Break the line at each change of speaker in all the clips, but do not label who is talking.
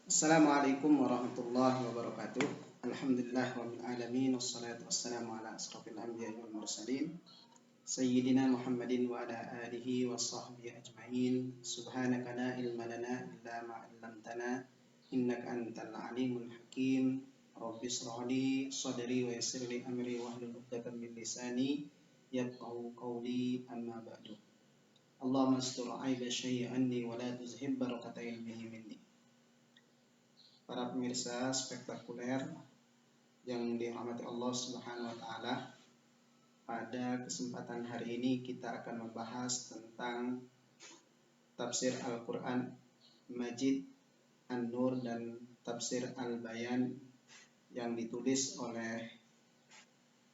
Assalamualaikum warahmatullahi wabarakatuh. Alhamdulillah rabbil alamin wassalatu wassalamu ala asrofil anbiya'i wal mursalin sayyidina Muhammadin wa ala alihi wa sahbihi ajma'in. Subhanaka la ilma lana illa ma 'allamtana innaka antal alimul hakim. Rabbi shrah li sadri wa yassir li amri wahlul 'uqdatam min lisani yafqahu qawli, amma ba'du. Allahumma astur aiba syai'anni wa la tuzhib barakata ilmihi minni. Para pemirsa spektakuler yang dirahmati Allah Subhanahu wa taala, pada kesempatan hari ini kita akan membahas tentang tafsir Al-Qur'an Majid An-Nur dan tafsir Al-Bayan yang ditulis oleh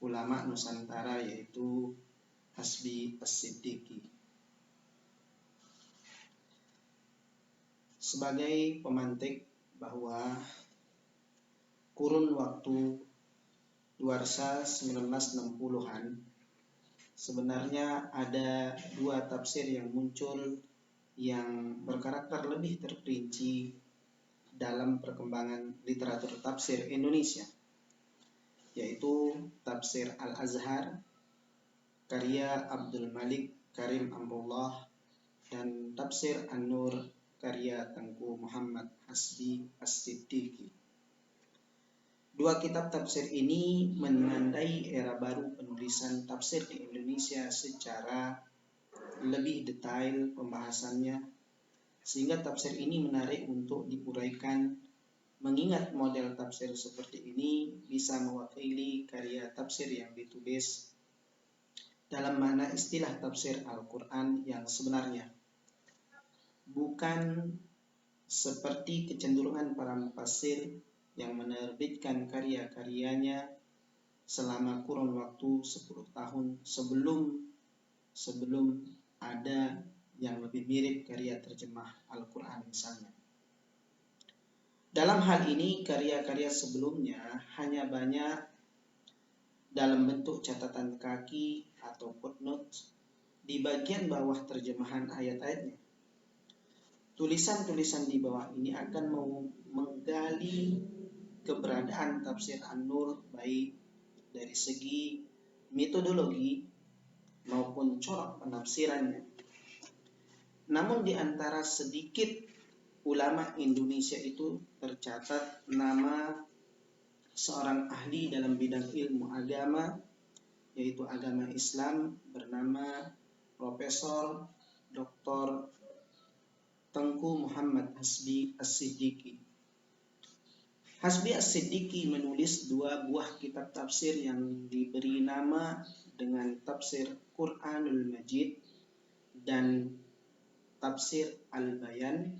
ulama Nusantara, yaitu Hasbi As-Siddiqi. Sebagai pemantik bahwa kurun waktu Warsa 1960-an sebenarnya ada dua tafsir yang muncul yang berkarakter lebih terperinci dalam perkembangan literatur tafsir Indonesia, yaitu tafsir Al-Azhar karya Abdul Malik Karim Amrullah dan tafsir An-Nur karya Tengku Muhammad Hasbi As-Siddiqi. Dua kitab tafsir ini menandai era baru penulisan tafsir di Indonesia secara lebih detail pembahasannya, sehingga tafsir ini menarik untuk diuraikan, mengingat model tafsir seperti ini bisa mewakili karya tafsir yang ditulis dalam makna istilah tafsir Al-Quran yang sebenarnya, bukan seperti kecenderungan para mufassir yang menerbitkan karya-karyanya selama kurun waktu 10 tahun sebelum ada yang lebih mirip karya terjemah Al-Quran misalnya. Dalam hal ini, karya-karya sebelumnya hanya banyak dalam bentuk catatan kaki atau footnote di bagian bawah terjemahan ayat-ayatnya. Tulisan-tulisan di bawah ini akan menggali keberadaan tafsir An-Nur baik dari segi metodologi maupun corak penafsirannya. Namun di antara sedikit ulama Indonesia itu tercatat nama seorang ahli dalam bidang ilmu agama, yaitu agama Islam, bernama Profesor Dr. Tengku Muhammad Hasbi As-Siddiqi. Hasbi As-Siddiqi menulis dua buah kitab tafsir yang diberi nama dengan tafsir Quranul Majid dan tafsir Al-Bayan.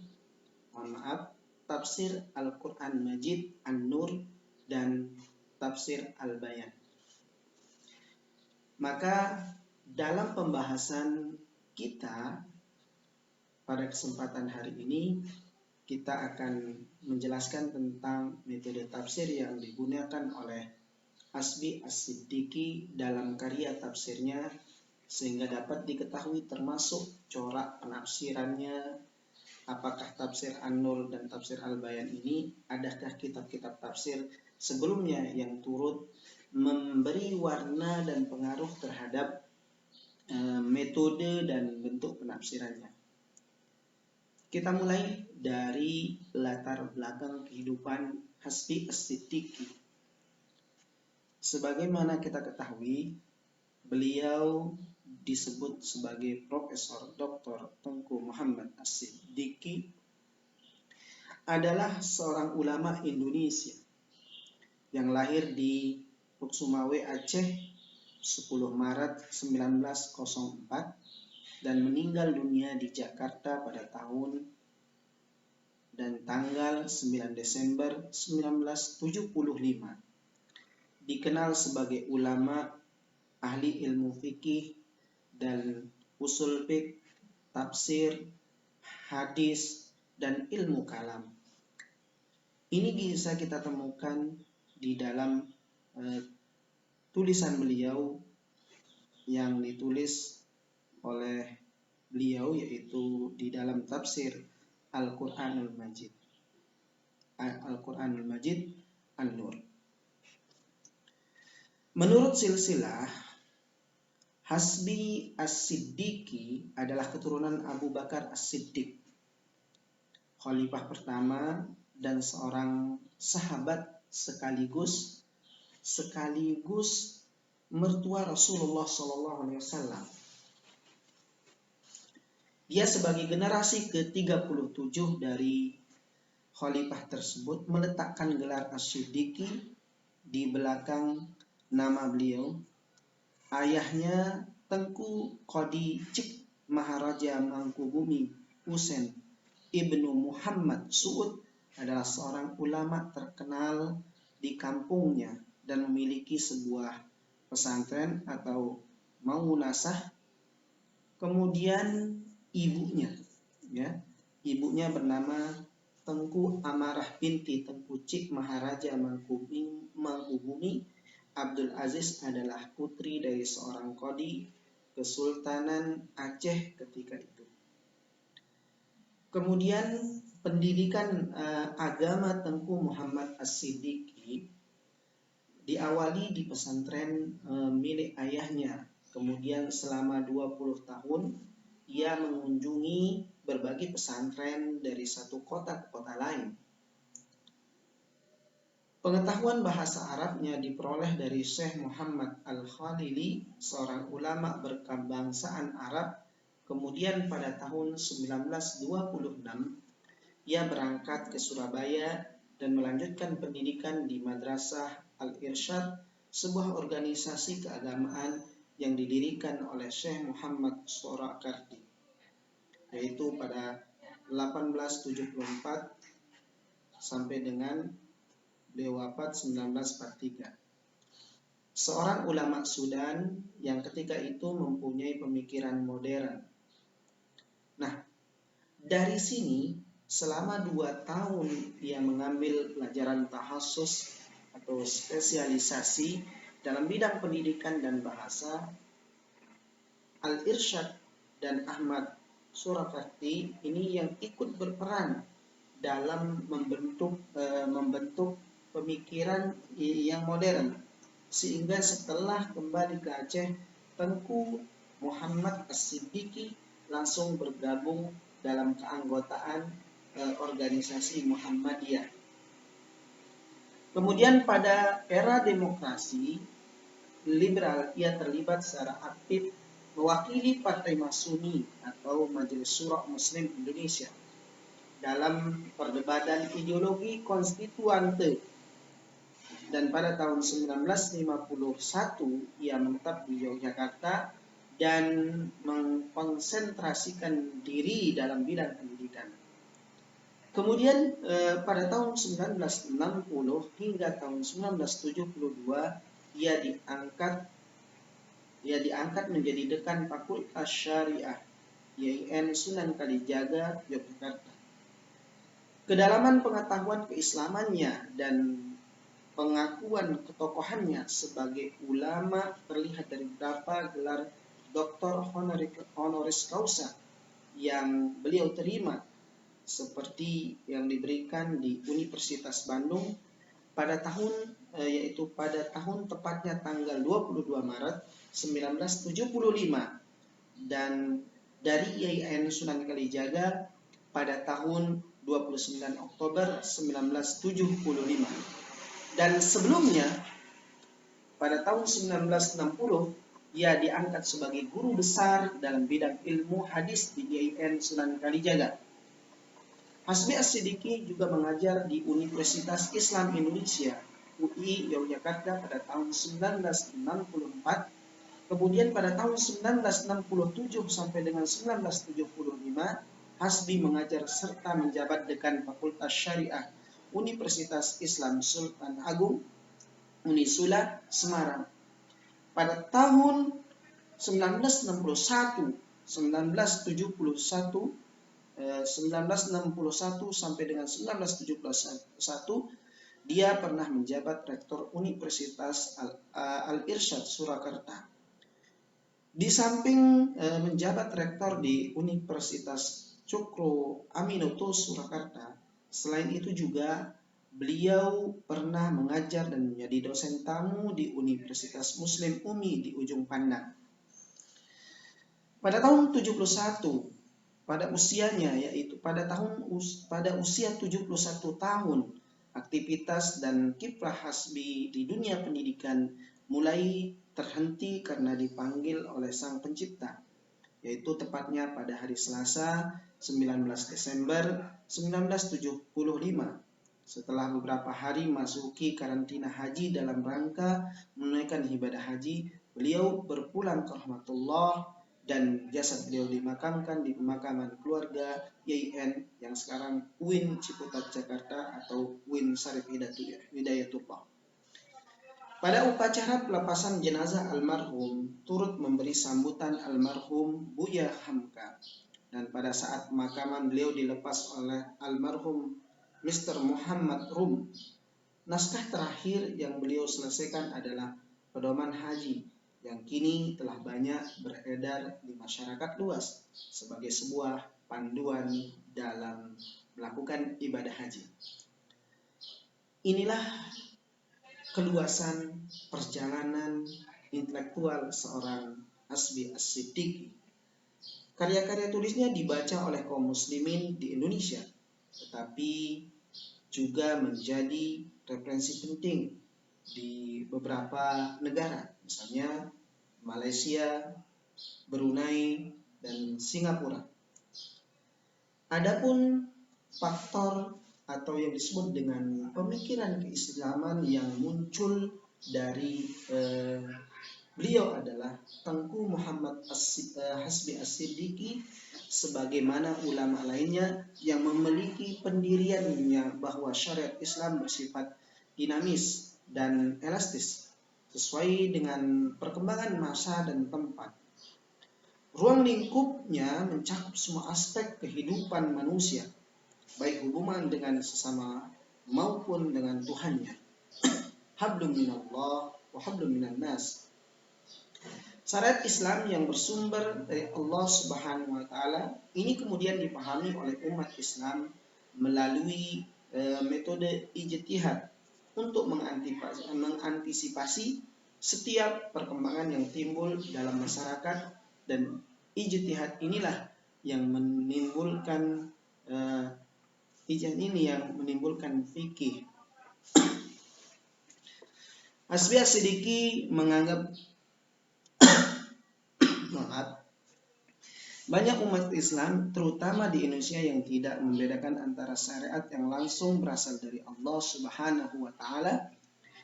Tafsir Al-Quran Majid An-Nur dan tafsir Al-Bayan. Maka dalam pembahasan kita pada kesempatan hari ini, kita akan menjelaskan tentang metode tafsir yang digunakan oleh Hasbi As-Siddiqi dalam karya tafsirnya, sehingga dapat diketahui termasuk corak penafsirannya. Apakah tafsir An-Nur dan tafsir Al-Bayan ini, adakah kitab-kitab tafsir sebelumnya yang turut memberi warna dan pengaruh terhadap metode dan bentuk penafsirannya. Kita mulai dari latar belakang kehidupan Hasbi As-Siddiqi. Sebagaimana kita ketahui, beliau disebut sebagai Profesor Dr. Tengku Muhammad As-Siddiqi adalah seorang ulama Indonesia yang lahir di Luksumawe, Aceh 10 Maret 1904 dan meninggal dunia di Jakarta pada tahun dan tanggal 9 Desember 1975. Dikenal sebagai ulama, ahli ilmu fikih dan usul fiqh, tafsir, hadis, dan ilmu kalam. Ini bisa kita temukan di dalam tulisan beliau yang ditulis oleh beliau, yaitu di dalam tafsir Al-Quranul Majid. Al-Quranul Majid An-Nur. Menurut silsilah, Hasbi As-Siddiqi adalah keturunan Abu Bakar As-Siddiq, khalifah pertama dan seorang sahabat sekaligus mertua Rasulullah SAW. Dia sebagai generasi ke-37 dari khalifah tersebut meletakkan gelar As-Siddiqi di belakang nama beliau. Ayahnya Tengku Qadi Cik Maharaja Mangkubumi Husain Ibnu Muhammad Su'ud adalah seorang ulama terkenal di kampungnya dan memiliki sebuah pesantren atau maunasah. Kemudian ibunya bernama Tengku Amarah binti Tengku Cik Maharaja Mangkubumi Abdul Aziz adalah putri dari seorang qadi Kesultanan Aceh ketika itu. Kemudian pendidikan agama Tengku Muhammad As-Siddiqi diawali di pesantren milik ayahnya. Kemudian selama 20 tahun ia mengunjungi berbagai pesantren dari satu kota ke kota lain. Pengetahuan bahasa Arabnya diperoleh dari Syekh Muhammad Al-Khalili, seorang ulama berkebangsaan Arab. Kemudian pada tahun 1926 ia berangkat ke Surabaya dan melanjutkan pendidikan di Madrasah Al-Irsyad, sebuah organisasi keagamaan yang didirikan oleh Syekh Muhammad Surakardi, yaitu pada 1874 sampai dengan beliau wafat 1943. Seorang ulama Sudan yang ketika itu mempunyai pemikiran modern. Nah, dari sini selama 2 tahun ia mengambil pelajaran tahassus atau spesialisasi dalam bidang pendidikan dan bahasa. Al-Irsyad dan Ahmad Surakardi ini yang ikut berperan dalam membentuk pemikiran yang modern, sehingga setelah kembali ke Aceh, Tengku Muhammad As-Siddiqi langsung bergabung dalam keanggotaan organisasi Muhammadiyah. Kemudian pada era demokrasi liberal ia terlibat secara aktif mewakili Partai Masuni atau Majelis Syura Muslim Indonesia dalam perdebatan ideologi konstituante. Dan pada tahun 1951 ia menetap di Yogyakarta dan mengkonsentrasikan diri dalam bidang pendidikan. Kemudian pada tahun 1960 hingga tahun 1972 ia diangkat menjadi dekan Fakultas Syariah YIN Sunan Kalijaga, Yogyakarta. Kedalaman pengetahuan keislamannya dan pengakuan ketokohannya sebagai ulama terlihat dari beberapa gelar Dr. Honoris Causa yang beliau terima, seperti yang diberikan di Universitas Bandung pada tahun tepatnya tanggal 22 Maret 1975 dan dari YIN Sunan Kalijaga pada tahun 29 Oktober 1975. Dan sebelumnya pada tahun 1960 ia diangkat sebagai guru besar dalam bidang ilmu hadis di YIN Sunan Kalijaga. Hasbi As-Siddiqi juga mengajar di Universitas Islam Indonesia UI Yogyakarta pada tahun 1964. Kemudian pada tahun 1967 sampai dengan 1975 Hasbi mengajar serta menjabat dekan Fakultas Syariah Universitas Islam Sultan Agung Unisula Semarang. Pada tahun 1961 sampai dengan 1971 dia pernah menjabat rektor Universitas Al-Irsyad Surakarta. Di samping menjabat rektor di Universitas Cokro Aminoto Surakarta, selain itu juga beliau pernah mengajar dan menjadi dosen tamu di Universitas Muslim Umi di Ujung Pandang. Pada tahun 71, pada usianya yaitu pada usia 71 tahun, aktivitas dan kiprah Hasbi di dunia pendidikan mulai terhenti karena dipanggil oleh Sang Pencipta, yaitu tepatnya pada hari Selasa 19 Desember 1975. Setelah beberapa hari masuki karantina haji dalam rangka menunaikan ibadah haji, beliau berpulang ke rahmatullah dan jasad beliau dimakamkan di pemakaman keluarga YIN yang sekarang UIN Ciputat Jakarta atau UIN Syarif Hidayatullah. Pada upacara pelepasan jenazah almarhum turut memberi sambutan almarhum Buya Hamka, dan pada saat pemakaman beliau dilepas oleh almarhum Mr. Muhammad Rum. Naskah terakhir yang beliau selesaikan adalah pedoman haji yang kini telah banyak beredar di masyarakat luas sebagai sebuah panduan dalam melakukan ibadah haji. Inilah keluasan perjalanan intelektual seorang Hasbi As-Siddiqi. Karya-karya tulisnya dibaca oleh kaum muslimin di Indonesia, tetapi juga menjadi referensi penting di beberapa negara, misalnya Malaysia, Brunei, dan Singapura. Adapun faktor atau yang disebut dengan pemikiran keislaman yang muncul dari beliau adalah Tengku Muhammad Hasbi As-Siddiqi sebagaimana ulama lainnya yang memiliki pendiriannya bahwa syariat Islam bersifat dinamis dan elastis sesuai dengan perkembangan masa dan tempat. Ruang lingkupnya mencakup semua aspek kehidupan manusia, baik hubungan dengan sesama maupun dengan Tuhannya. Hablum minallah wa hablum minan nas. Syariat Islam yang bersumber dari Allah Subhanahu wa taala ini kemudian dipahami oleh umat Islam melalui metode ijtihad untuk mengantisipasi setiap perkembangan yang timbul dalam masyarakat, dan ijtihad inilah yang menimbulkan fikih. Hasbi As-Siddiqi menganggap banyak umat Islam, terutama di Indonesia, yang tidak membedakan antara syariat yang langsung berasal dari Allah Subhanahu wa taala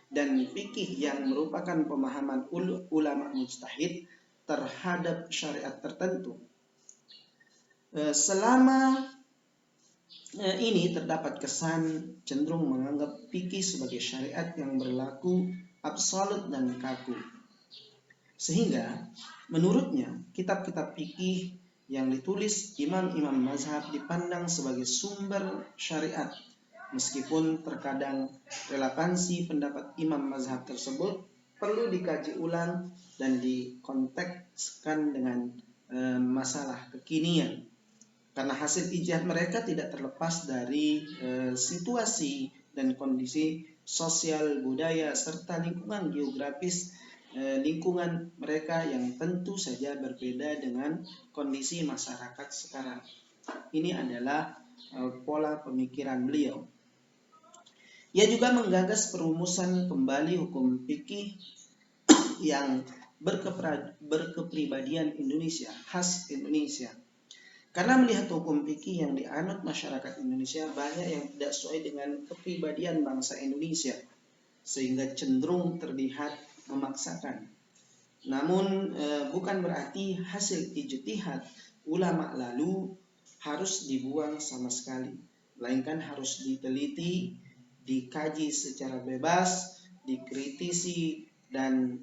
dan fikih yang merupakan pemahaman ulama mujtahid terhadap syariat tertentu. Selama ini terdapat kesan cenderung menganggap fikih sebagai syariat yang berlaku absolut dan kaku. Sehingga menurutnya kitab-kitab fikih yang ditulis imam-imam mazhab dipandang sebagai sumber syariat, meskipun terkadang relevansi pendapat imam mazhab tersebut perlu dikaji ulang dan dikontekskan dengan masalah kekinian, karena hasil ijtihad mereka tidak terlepas dari situasi dan kondisi sosial, budaya, serta lingkungan geografis lingkungan mereka yang tentu saja berbeda dengan kondisi masyarakat sekarang. Ini adalah pola pemikiran beliau. Ia juga menggagas perumusan kembali hukum fikih yang berkepribadian Indonesia, khas Indonesia. Karena melihat hukum fikih yang dianut masyarakat Indonesia banyak yang tidak sesuai dengan kepribadian bangsa Indonesia, sehingga cenderung terlihat memaksakan. Namun bukan berarti hasil ijtihad ulama lalu harus dibuang sama sekali, melainkan harus diteliti, dikaji secara bebas, dikritisi, dan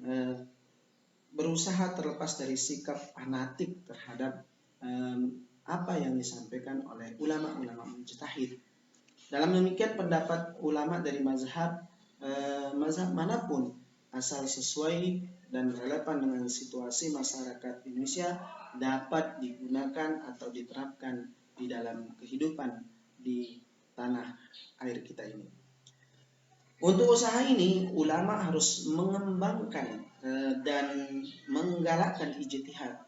berusaha terlepas dari sikap fanatik terhadap apa yang disampaikan oleh ulama-ulama mujtahid. Dalam demikian pendapat ulama dari mazhab manapun, asal sesuai dan relevan dengan situasi masyarakat Indonesia, dapat digunakan atau diterapkan di dalam kehidupan di tanah air kita ini. Untuk usaha ini, ulama harus mengembangkan dan menggalakkan ijtihad.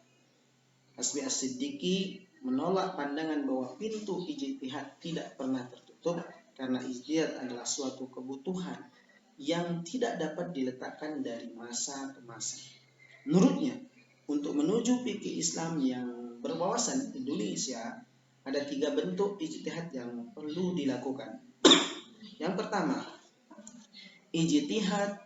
Hasbi As-Siddiqi menolak pandangan bahwa pintu ijtihad tidak pernah tertutup karena ijtihad adalah suatu kebutuhan yang tidak dapat diletakkan dari masa ke masa. Menurutnya, untuk menuju fikih Islam yang berwawasan Indonesia, ada 3 bentuk ijtihad yang perlu dilakukan. Yang pertama, ijtihad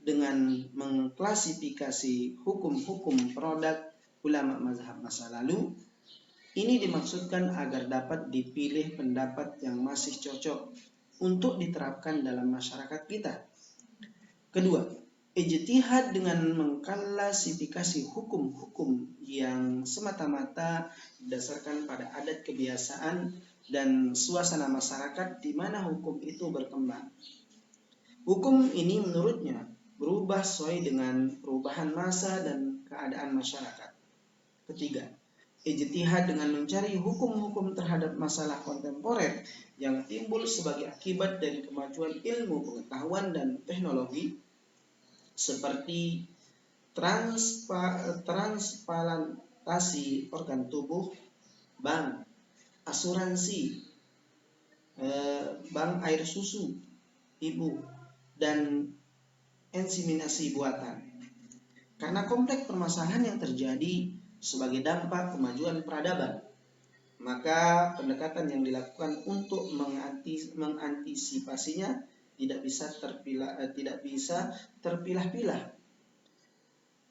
dengan mengklasifikasi hukum-hukum produk ulama mazhab masa lalu. Ini dimaksudkan agar dapat dipilih pendapat yang masih cocok untuk diterapkan dalam masyarakat kita. Kedua, ijtihad dengan mengklasifikasi hukum-hukum yang semata-mata berdasarkan pada adat kebiasaan dan suasana masyarakat di mana hukum itu berkembang. Hukum ini menurutnya berubah sesuai dengan perubahan masa dan keadaan masyarakat. Ketiga, ijtihad dengan mencari hukum-hukum terhadap masalah kontemporer yang timbul sebagai akibat dari kemajuan ilmu pengetahuan dan teknologi seperti transplantasi organ tubuh, bank, asuransi, bank air susu ibu, dan inseminasi buatan. Karena kompleks permasalahan yang terjadi sebagai dampak kemajuan peradaban, maka pendekatan yang dilakukan untuk mengantisipasinya tidak bisa terpilah-pilah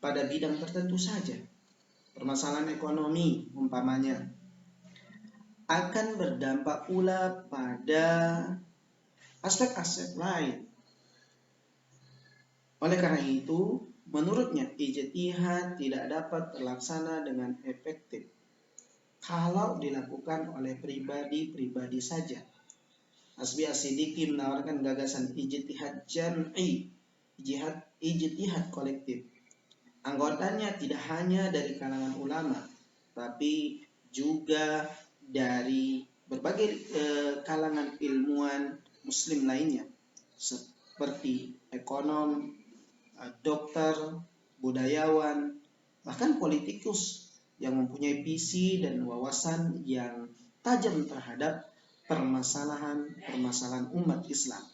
pada bidang tertentu saja. Permasalahan ekonomi umpamanya akan berdampak pula pada aspek-aspek lain. Oleh karena itu, menurutnya ijtihad tidak dapat terlaksana dengan efektif kalau dilakukan oleh pribadi-pribadi saja. Hasbi As-Siddiqi menawarkan gagasan ijtihad jam'i, ijtihad kolektif. Anggotanya tidak hanya dari kalangan ulama, tapi juga dari berbagai kalangan ilmuwan muslim lainnya, seperti ekonom, dokter, budayawan, bahkan politikus yang mempunyai visi dan wawasan yang tajam terhadap permasalahan umat Islam.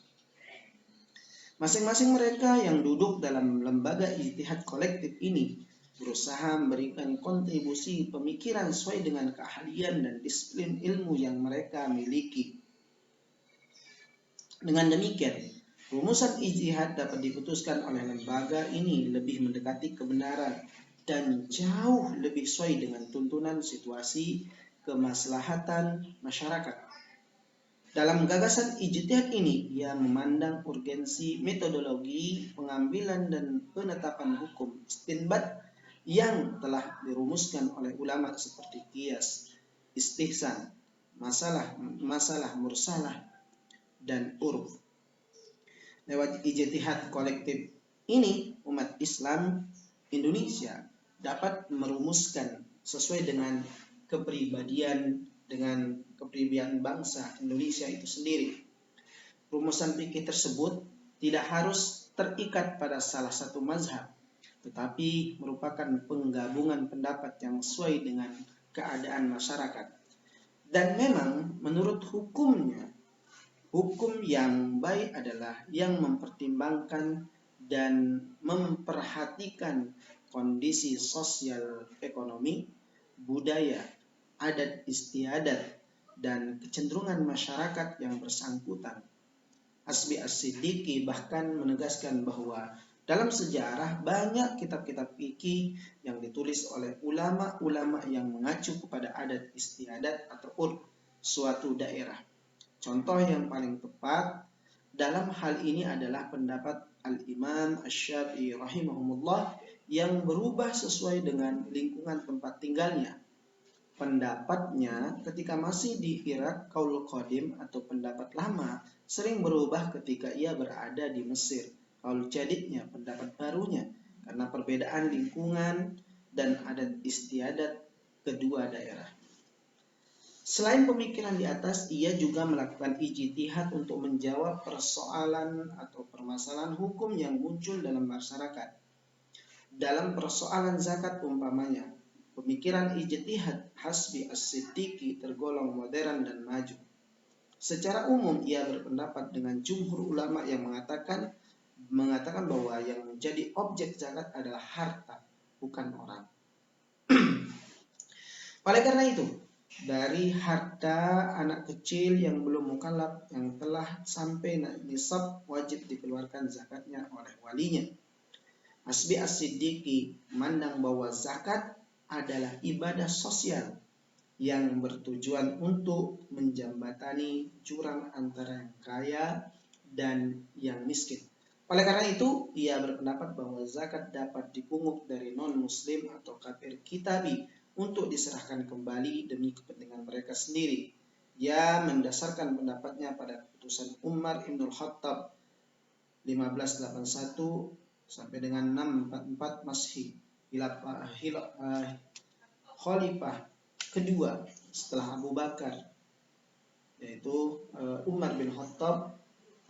Masing-masing mereka yang duduk dalam lembaga ijtihad kolektif ini berusaha memberikan kontribusi pemikiran sesuai dengan keahlian dan disiplin ilmu yang mereka miliki. Dengan demikian, rumusan ijtihad dapat diputuskan oleh lembaga ini lebih mendekati kebenaran dan jauh lebih sesuai dengan tuntunan situasi kemaslahatan masyarakat. Dalam gagasan ijtihad ini, ia memandang urgensi metodologi pengambilan dan penetapan hukum istinbat yang telah dirumuskan oleh ulama seperti qiyas, istihsan, masalah mursalah, dan urf. Lewat ijtihad kolektif ini, umat Islam Indonesia dapat merumuskan sesuai dengan kepribadian bangsa Indonesia itu sendiri. Rumusan fikih tersebut tidak harus terikat pada salah satu mazhab, tetapi merupakan penggabungan pendapat yang sesuai dengan keadaan masyarakat. Dan memang menurut hukumnya, hukum yang baik adalah yang mempertimbangkan dan memperhatikan kondisi sosial ekonomi, budaya, adat istiadat, dan kecenderungan masyarakat yang bersangkutan. Hasbi As-Siddiqi bahkan menegaskan bahwa dalam sejarah banyak kitab-kitab fikih yang ditulis oleh ulama-ulama yang mengacu kepada adat istiadat atau urf suatu daerah. Contoh yang paling tepat dalam hal ini adalah pendapat Al-Imam Asy-Syafi'i rahimahumullah yang berubah sesuai dengan lingkungan tempat tinggalnya. Pendapatnya ketika masih di Irak qaul qadim atau pendapat lama sering berubah ketika ia berada di Mesir qaul jadidnya, pendapat barunya, karena perbedaan lingkungan dan adat istiadat kedua daerah. Selain pemikiran di atas, ia juga melakukan ijtihad untuk menjawab persoalan atau permasalahan hukum yang muncul dalam masyarakat. Dalam persoalan zakat umpamanya, pemikiran ijtihad Hasbi As-Siddiqi tergolong modern dan maju. Secara umum ia berpendapat dengan jumhur ulama yang mengatakan bahwa yang menjadi objek zakat adalah harta, bukan orang. Oleh karena itu, dari harta anak kecil yang belum mukallaf yang telah sampai nisab wajib dikeluarkan zakatnya oleh walinya. Hasbi As-Siddiqi memandang bahwa zakat adalah ibadah sosial yang bertujuan untuk menjembatani jurang antara yang kaya dan yang miskin. Oleh karena itu, ia berpendapat bahwa zakat dapat dipungut dari non-muslim atau kafir kitabi untuk diserahkan kembali demi kepentingan mereka sendiri. Ia mendasarkan pendapatnya pada keputusan Umar Ibn Khattab 1581 sampai dengan 644 Masehi, Khalifah kedua setelah Abu Bakar, yaitu Umar bin Khattab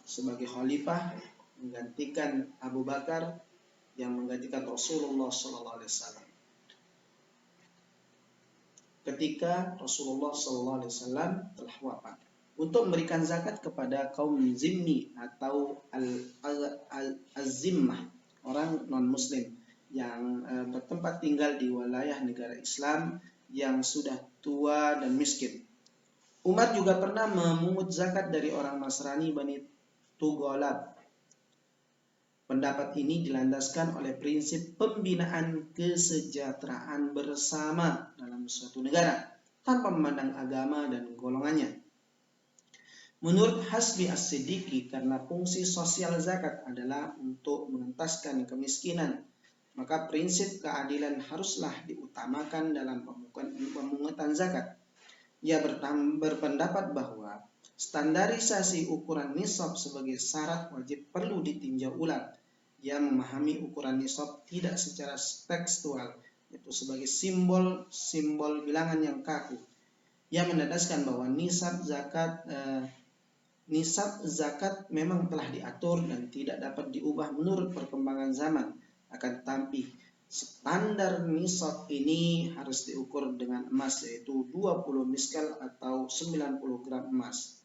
sebagai khalifah menggantikan Abu Bakar yang menggantikan Rasulullah SAW. Ketika Rasulullah SAW telah wafat, untuk memberikan zakat kepada kaum zimmi atau az-zimmah, orang non-muslim yang bertempat tinggal di wilayah negara Islam yang sudah tua dan miskin. Umar juga pernah memungut zakat dari orang Nasrani Bani Tughalab. Pendapat ini dilandaskan oleh prinsip pembinaan kesejahteraan bersama dalam suatu negara tanpa memandang agama dan golongannya. Menurut Hasbi As-Siddiqi, karena fungsi sosial zakat adalah untuk mengentaskan kemiskinan, maka prinsip keadilan haruslah diutamakan dalam pemungutan zakat. Ia berpendapat bahwa standarisasi ukuran nisab sebagai syarat wajib perlu ditinjau ulang. Ia memahami ukuran nisab tidak secara tekstual, yaitu sebagai simbol bilangan yang kaku. Ia menandaskan bahwa nisab zakat memang telah diatur dan tidak dapat diubah menurut perkembangan zaman. Akan tetapi standar nisab ini harus diukur dengan emas, yaitu 20 miskal atau 90 gram emas.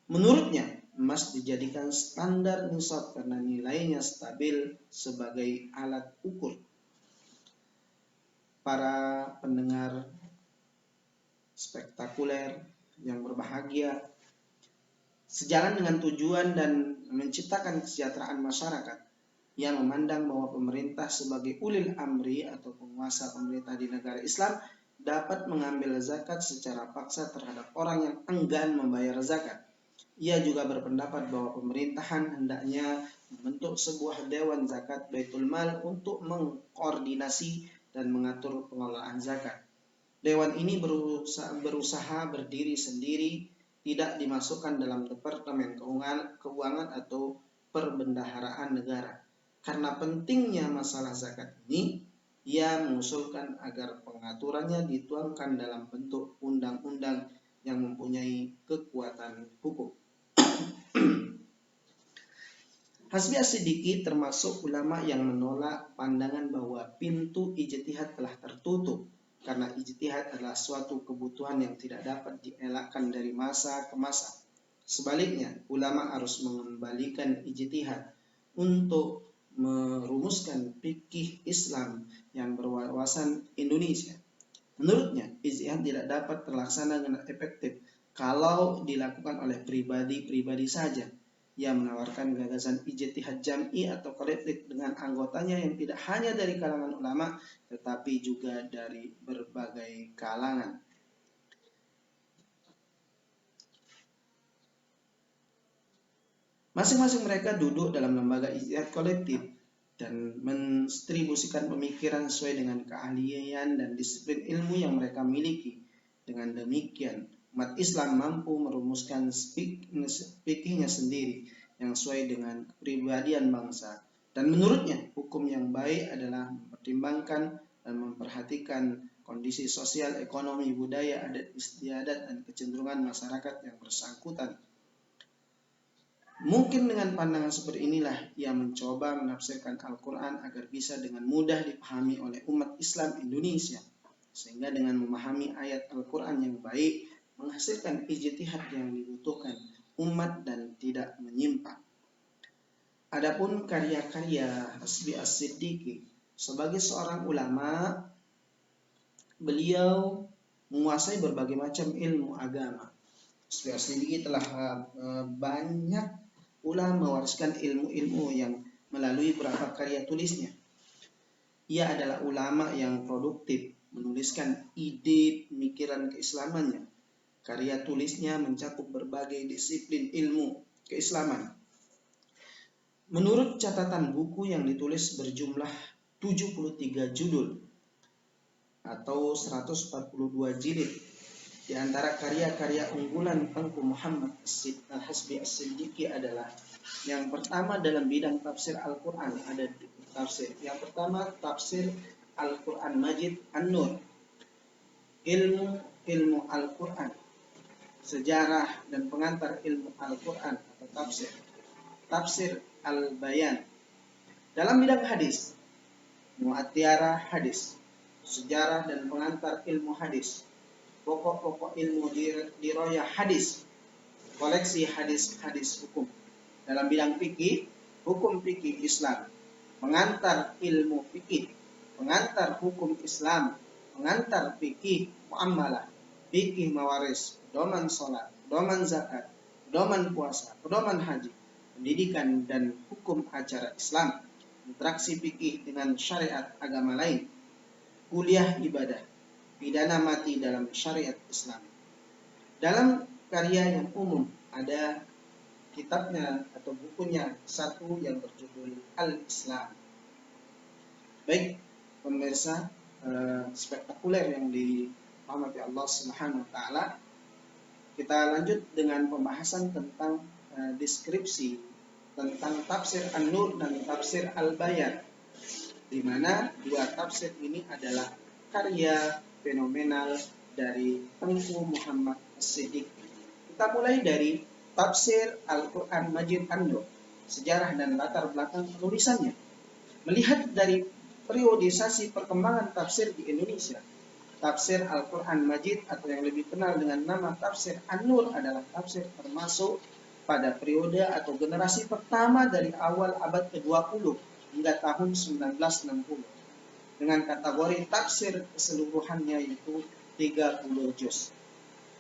Menurutnya, emas dijadikan standar nisab karena nilainya stabil sebagai alat ukur. Para pendengar spektakuler yang berbahagia, sejalan dengan tujuan dan menciptakan kesejahteraan masyarakat, ia memandang bahwa pemerintah sebagai ulil amri atau penguasa pemerintah di negara Islam dapat mengambil zakat secara paksa terhadap orang yang enggan membayar zakat. Ia juga berpendapat bahwa pemerintahan hendaknya membentuk sebuah dewan zakat Baitul Mal untuk mengkoordinasi dan mengatur pengelolaan zakat. Dewan ini berusaha berdiri sendiri, tidak dimasukkan dalam Departemen Keuangan atau Perbendaharaan Negara. Karena pentingnya masalah zakat ini, ia mengusulkan agar pengaturannya dituangkan dalam bentuk undang-undang yang mempunyai kekuatan hukum. Hasbi As-Siddiqi termasuk ulama yang menolak pandangan bahwa pintu ijtihad telah tertutup, karena ijtihad adalah suatu kebutuhan yang tidak dapat dielakkan dari masa ke masa. Sebaliknya, ulama harus mengembalikan ijtihad untuk merumuskan fikih Islam yang berwawasan Indonesia. Menurutnya, ijtihad tidak dapat terlaksana dengan efektif kalau dilakukan oleh pribadi-pribadi saja. Ia menawarkan gagasan ijtihad jam'i atau kolektif dengan anggotanya yang tidak hanya dari kalangan ulama, tetapi juga dari berbagai kalangan. Masing-masing mereka duduk dalam lembaga ijtihad kolektif dan mendistribusikan pemikiran sesuai dengan keahlian dan disiplin ilmu yang mereka miliki. Dengan demikian, umat Islam mampu merumuskan fikihnya sendiri yang sesuai dengan kepribadian bangsa. Dan menurutnya, hukum yang baik adalah mempertimbangkan dan memperhatikan kondisi sosial, ekonomi, budaya, adat istiadat, dan kecenderungan masyarakat yang bersangkutan. Mungkin dengan pandangan seperti inilah ia mencoba menafsirkan Al-Quran agar bisa dengan mudah dipahami oleh umat Islam Indonesia, sehingga dengan memahami ayat Al-Quran yang baik menghasilkan ijtihad yang dibutuhkan umat dan tidak menyimpang. Adapun karya-karya Hasbi As-Siddiqi sebagai seorang ulama, beliau menguasai berbagai macam ilmu agama. Hasbi As-Siddiqi telah banyak pula mewariskan ilmu-ilmu yang melalui beberapa karya tulisnya. Ia adalah ulama yang produktif, menuliskan ide pemikiran keislamannya. Karya tulisnya mencakup berbagai disiplin ilmu keislaman. Menurut catatan buku yang ditulis berjumlah 73 judul atau 142 jilid. Di antara karya-karya unggulan Tengku Muhammad Hasbi As-Siddiqi adalah yang pertama dalam bidang tafsir Al-Quran. Ada tafsir. Yang pertama tafsir Al-Quran Majid An-Nur, ilmu Al-Quran, sejarah dan pengantar ilmu Al-Quran atau tafsir. Tafsir Al-Bayan. Dalam bidang hadis, Mu'atyara hadis, sejarah dan pengantar ilmu hadis, pokok-pokok ilmu dirayah hadis, koleksi hadis-hadis hukum. Dalam bidang fikih, hukum fikih Islam, pengantar ilmu fikih, pengantar hukum Islam, pengantar fikih muamalah, fikih mawaris, pedoman sholat, pedoman zakat, pedoman puasa, pedoman haji, pendidikan dan hukum acara Islam, interaksi fikih dengan syariat agama lain, kuliah ibadah, pidana mati dalam syariat Islam. Dalam karya yang umum ada kitabnya atau bukunya satu yang berjudul Al-Islam. Baik pemirsa spektakuler yang dirahmati Allah Subhanahu wa taala, kita lanjut dengan pembahasan tentang deskripsi tentang tafsir An-Nur dan tafsir Al-Bayan, di mana dua tafsir ini adalah karya fenomenal dari Tengku Muhammad As-Siddiq. Kita mulai dari tafsir Al-Quran Majid An-Nur, sejarah dan latar belakang penulisannya. Melihat dari periodisasi perkembangan tafsir di Indonesia, tafsir Al-Quran Majid atau yang lebih kenal dengan nama tafsir An-Nur adalah tafsir termasuk pada periode atau generasi pertama dari awal abad ke-20 hingga tahun 1960 dengan kategori tafsir keseluruhannya yaitu 30 juz.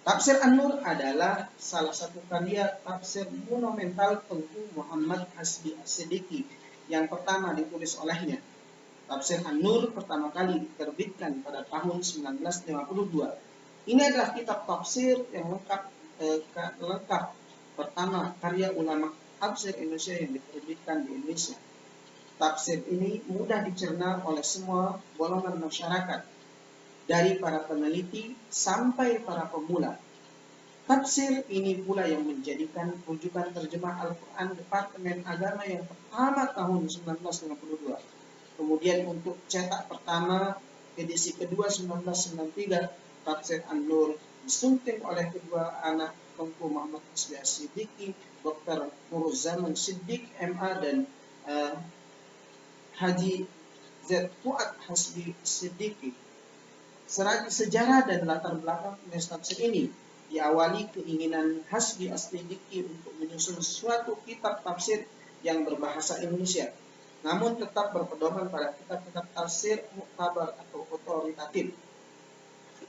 Tafsir An-Nur adalah salah satu karya tafsir monumental Tengku Muhammad Hasbi As-Siddiqi yang pertama ditulis olehnya. Tafsir An-Nur pertama kali diterbitkan pada tahun 1952. Ini adalah kitab tafsir yang lengkap pertama karya ulama tafsir Indonesia yang diterbitkan di Indonesia. Tafsir ini mudah dicerna oleh semua golongan masyarakat, dari para peneliti sampai para pemula. Tafsir ini pula yang menjadikan rujukan terjemah Al-Quran Departemen Agama yang pertama tahun 1952. Kemudian untuk cetak pertama edisi kedua 1993, tafsir An-Nur disunting oleh kedua anak Tengku Muhammad Hasbi As-Siddiqi, Dr. Nuruzzaman Siddiq MA dan Haji Z. Fuad Hasbi As-Siddiqi. Sejarah dan latar belakang penulis tafsir ini diawali keinginan Hasbi As-Siddiqi untuk menyusun suatu kitab tafsir yang berbahasa Indonesia, namun tetap berpedoman pada kitab-kitab tafsir muktabar atau otoritatif.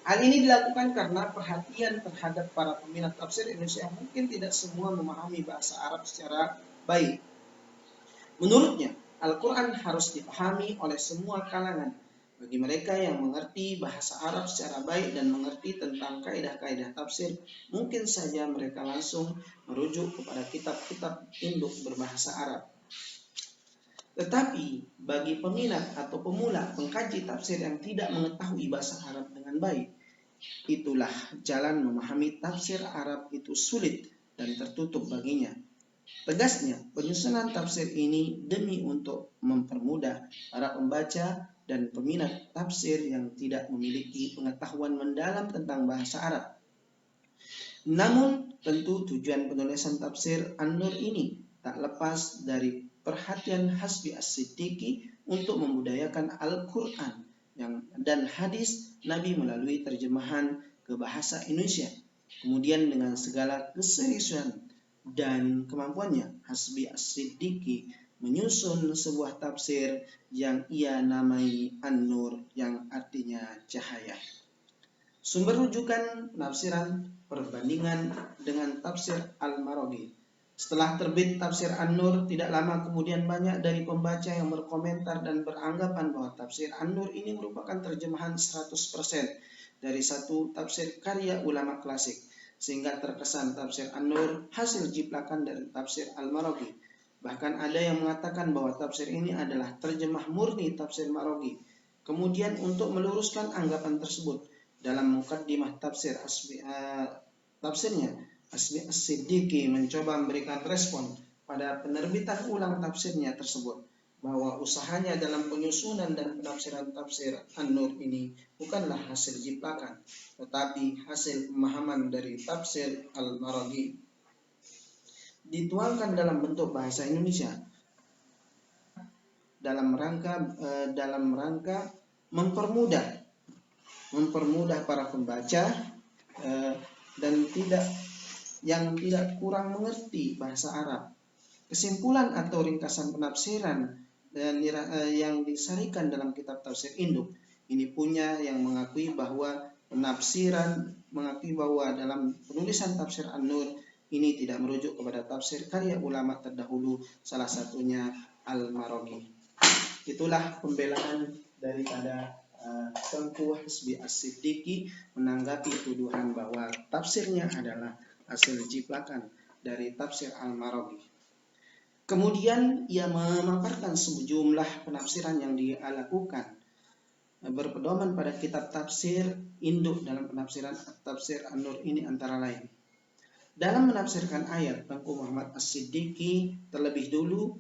Hal ini dilakukan karena perhatian terhadap para peminat tafsir Indonesia yang mungkin tidak semua memahami bahasa Arab secara baik. Menurutnya, Al-Quran harus dipahami oleh semua kalangan. Bagi mereka yang mengerti bahasa Arab secara baik dan mengerti tentang kaidah-kaidah tafsir, mungkin saja mereka langsung merujuk kepada kitab-kitab induk berbahasa Arab. Tetapi bagi peminat atau pemula pengkaji tafsir yang tidak mengetahui bahasa Arab dengan baik, itulah jalan memahami tafsir Arab itu sulit dan tertutup baginya. Tegasnya, penyusunan tafsir ini demi untuk mempermudah para pembaca dan peminat tafsir yang tidak memiliki pengetahuan mendalam tentang bahasa Arab. Namun, tentu tujuan penulisan tafsir An-Nur ini tak lepas dari perhatian Hasbi As-Siddiqi untuk membudayakan Al-Quran dan hadis Nabi melalui terjemahan ke bahasa Indonesia. Kemudian dengan segala keseriusan dan kemampuannya, Hasbi As-Siddiqi menyusun sebuah tafsir yang ia namai An-Nur, yang artinya cahaya. Sumber rujukan penafsiran perbandingan dengan tafsir Al-Maraghi. Setelah terbit tafsir An-Nur, tidak lama kemudian banyak dari pembaca yang berkomentar dan beranggapan bahwa tafsir An-Nur ini merupakan terjemahan 100% dari satu tafsir karya ulama klasik, sehingga terkesan tafsir An-Nur hasil jiplakan dari tafsir Al-Maraghi. Bahkan ada yang mengatakan bahwa tafsir ini adalah terjemah murni tafsir Maraghi. Kemudian untuk meluruskan anggapan tersebut, dalam mukaddimah tafsirnya, Hasbi As-Siddiqi mencoba memberikan respon pada penerbitan ulang tafsirnya tersebut, bahwa usahanya dalam penyusunan dan penafsiran tafsir An-Nur ini bukanlah hasil jiplakan, tetapi hasil pemahaman dari tafsir Al-Maraghi, dituangkan dalam bentuk bahasa Indonesia dalam rangka mempermudah para pembaca dan tidak kurang mengerti bahasa Arab. Kesimpulan atau ringkasan penafsiran yang disarikan dalam kitab tafsir induk ini punya yang mengakui bahwa dalam penulisan tafsir An-Nur ini tidak merujuk kepada tafsir karya ulama terdahulu, salah satunya Al-Maraghi. Itulah pembelaan daripada Tengku Hasbi As-Siddiqi menanggapi tuduhan bahwa tafsirnya adalah hasil jiplakan dari tafsir Al-Maraghi. Kemudian ia memaparkan sejumlah penafsiran yang dia lakukan berpedoman pada kitab tafsir induk dalam penafsiran tafsir An-Nur ini antara lain. Dalam menafsirkan ayat, Tengku Muhammad As-Siddiqi terlebih dulu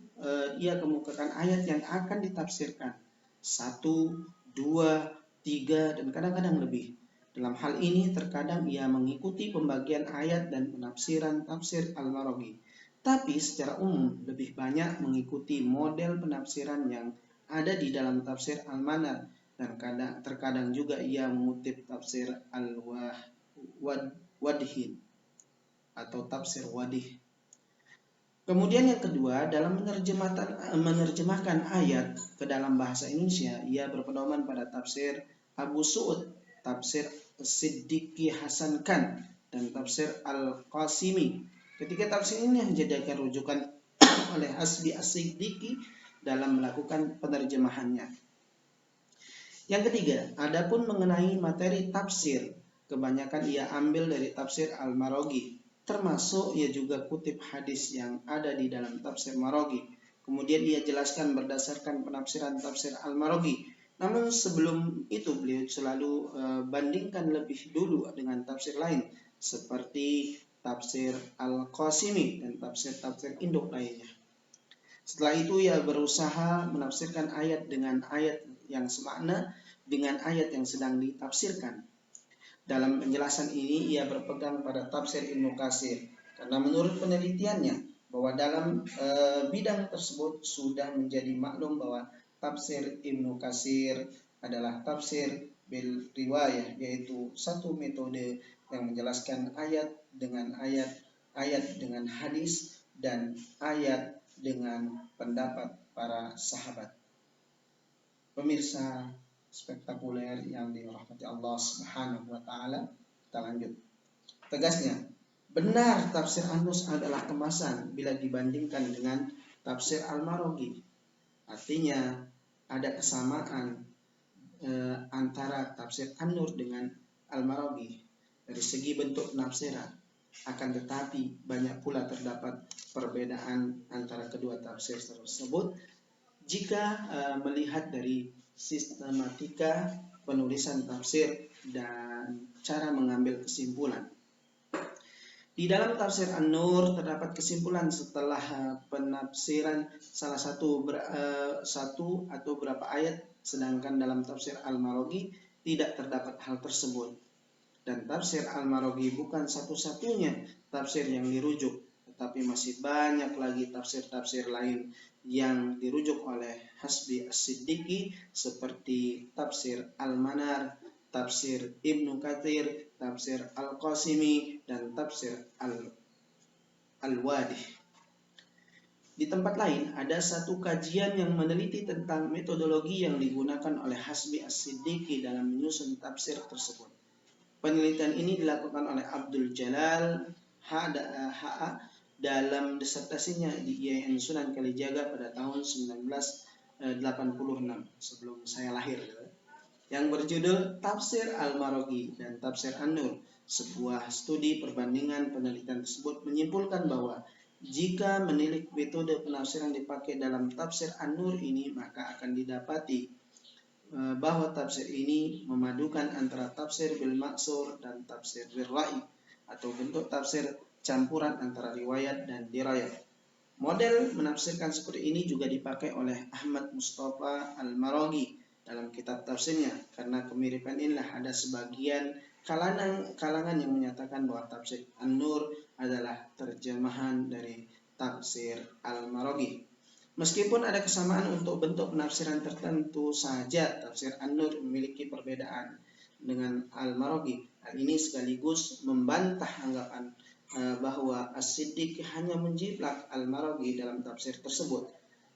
ia kemukakan ayat yang akan ditafsirkan 1, 2, 3 dan kadang-kadang lebih. Dalam hal ini terkadang ia mengikuti pembagian ayat dan penafsiran tafsir Al-Maraghi, tapi secara umum lebih banyak mengikuti model penafsiran yang ada di dalam tafsir Al-Manar, dan terkadang juga ia mengutip tafsir Al-Wadhin atau tafsir Wadih. Kemudian yang kedua, dalam menerjemahkan ayat ke dalam bahasa Indonesia, ia berpedoman pada tafsir Abu Su'ud, tafsir Siddiqi Hasan Khan, dan tafsir Al-Qasimi. Ketiga tafsir ini yang dijadikan rujukan oleh Hasbi As-Siddiqi dalam melakukan penerjemahannya. Yang ketiga, adapun mengenai materi tafsir, kebanyakan ia ambil dari tafsir Al-Maraghi, termasuk ia juga kutip hadis yang ada di dalam tafsir Maraghi. Kemudian ia jelaskan berdasarkan penafsiran tafsir Al-Maraghi. Namun sebelum itu beliau selalu bandingkan lebih dulu dengan tafsir lain seperti tafsir Al-Qasimi dan tafsir induk lainnya. Setelah itu ia berusaha menafsirkan ayat dengan ayat yang semakna dengan ayat yang sedang ditafsirkan. Dalam penjelasan ini ia berpegang pada tafsir Ibnu Katsir karena menurut penelitiannya bahwa dalam bidang tersebut sudah menjadi maklum bahwa tafsir Ibnu Katsir adalah tafsir bil riwayah, yaitu satu metode yang menjelaskan ayat dengan hadis dan ayat dengan pendapat para sahabat. Pemirsa spektakuler yang dirahmati Allah Subhanahu wa taala, kita lanjut. Tegasnya, benar tafsir An-Nur adalah kemasan bila dibandingkan dengan tafsir Al-Maraghi. Artinya ada kesamaan antara tafsir An-Nur dengan Al-Maraghi dari segi bentuk penafsiran. Akan tetapi banyak pula terdapat perbedaan antara kedua tafsir tersebut jika melihat dari sistematika penulisan tafsir dan cara mengambil kesimpulan. Di dalam tafsir An-Nur terdapat kesimpulan setelah penafsiran satu atau berapa ayat, sedangkan dalam tafsir Al-Maraghi tidak terdapat hal tersebut. Dan tafsir Al-Maraghi bukan satu-satunya tafsir yang dirujuk, tetapi masih banyak lagi tafsir-tafsir lain yang dirujuk oleh Hasbi As-Siddiqi seperti tafsir Al-Manar, tafsir Ibnu Katsir, tafsir Al-Qasimi, dan tafsir Al-Wadih. Di tempat lain ada satu kajian yang meneliti tentang metodologi yang digunakan oleh Hasbi As-Siddiqi dalam menyusun tafsir tersebut. Penelitian ini dilakukan oleh Abdul Jalal H.A. dalam disertasinya di IAIN Sunan Kalijaga pada tahun 1986, sebelum saya lahir, yang berjudul Tafsir Al-Maraghi dan Tafsir An-Nur. Sebuah studi perbandingan penelitian tersebut menyimpulkan bahwa jika menilik metode penafsiran dipakai dalam Tafsir An-Nur ini, maka akan didapati bahwa tafsir ini memadukan antara tafsir bil maksur dan tafsir bil ra'i, atau bentuk tafsir campuran antara riwayat dan dirayat. Model menafsirkan seperti ini juga dipakai oleh Ahmad Mustafa Al-Maraghi dalam kitab tafsirnya. Karena kemiripan inilah ada sebagian kalangan yang menyatakan bahwa tafsir An-Nur adalah terjemahan dari tafsir Al-Maraghi. Meskipun ada kesamaan untuk bentuk penafsiran tertentu saja, tafsir An-Nur memiliki perbedaan dengan Al-Maraghi. Hal ini sekaligus membantah anggapan bahwa As-Siddiqi hanya menjiplak Al-Maraghi dalam tafsir tersebut.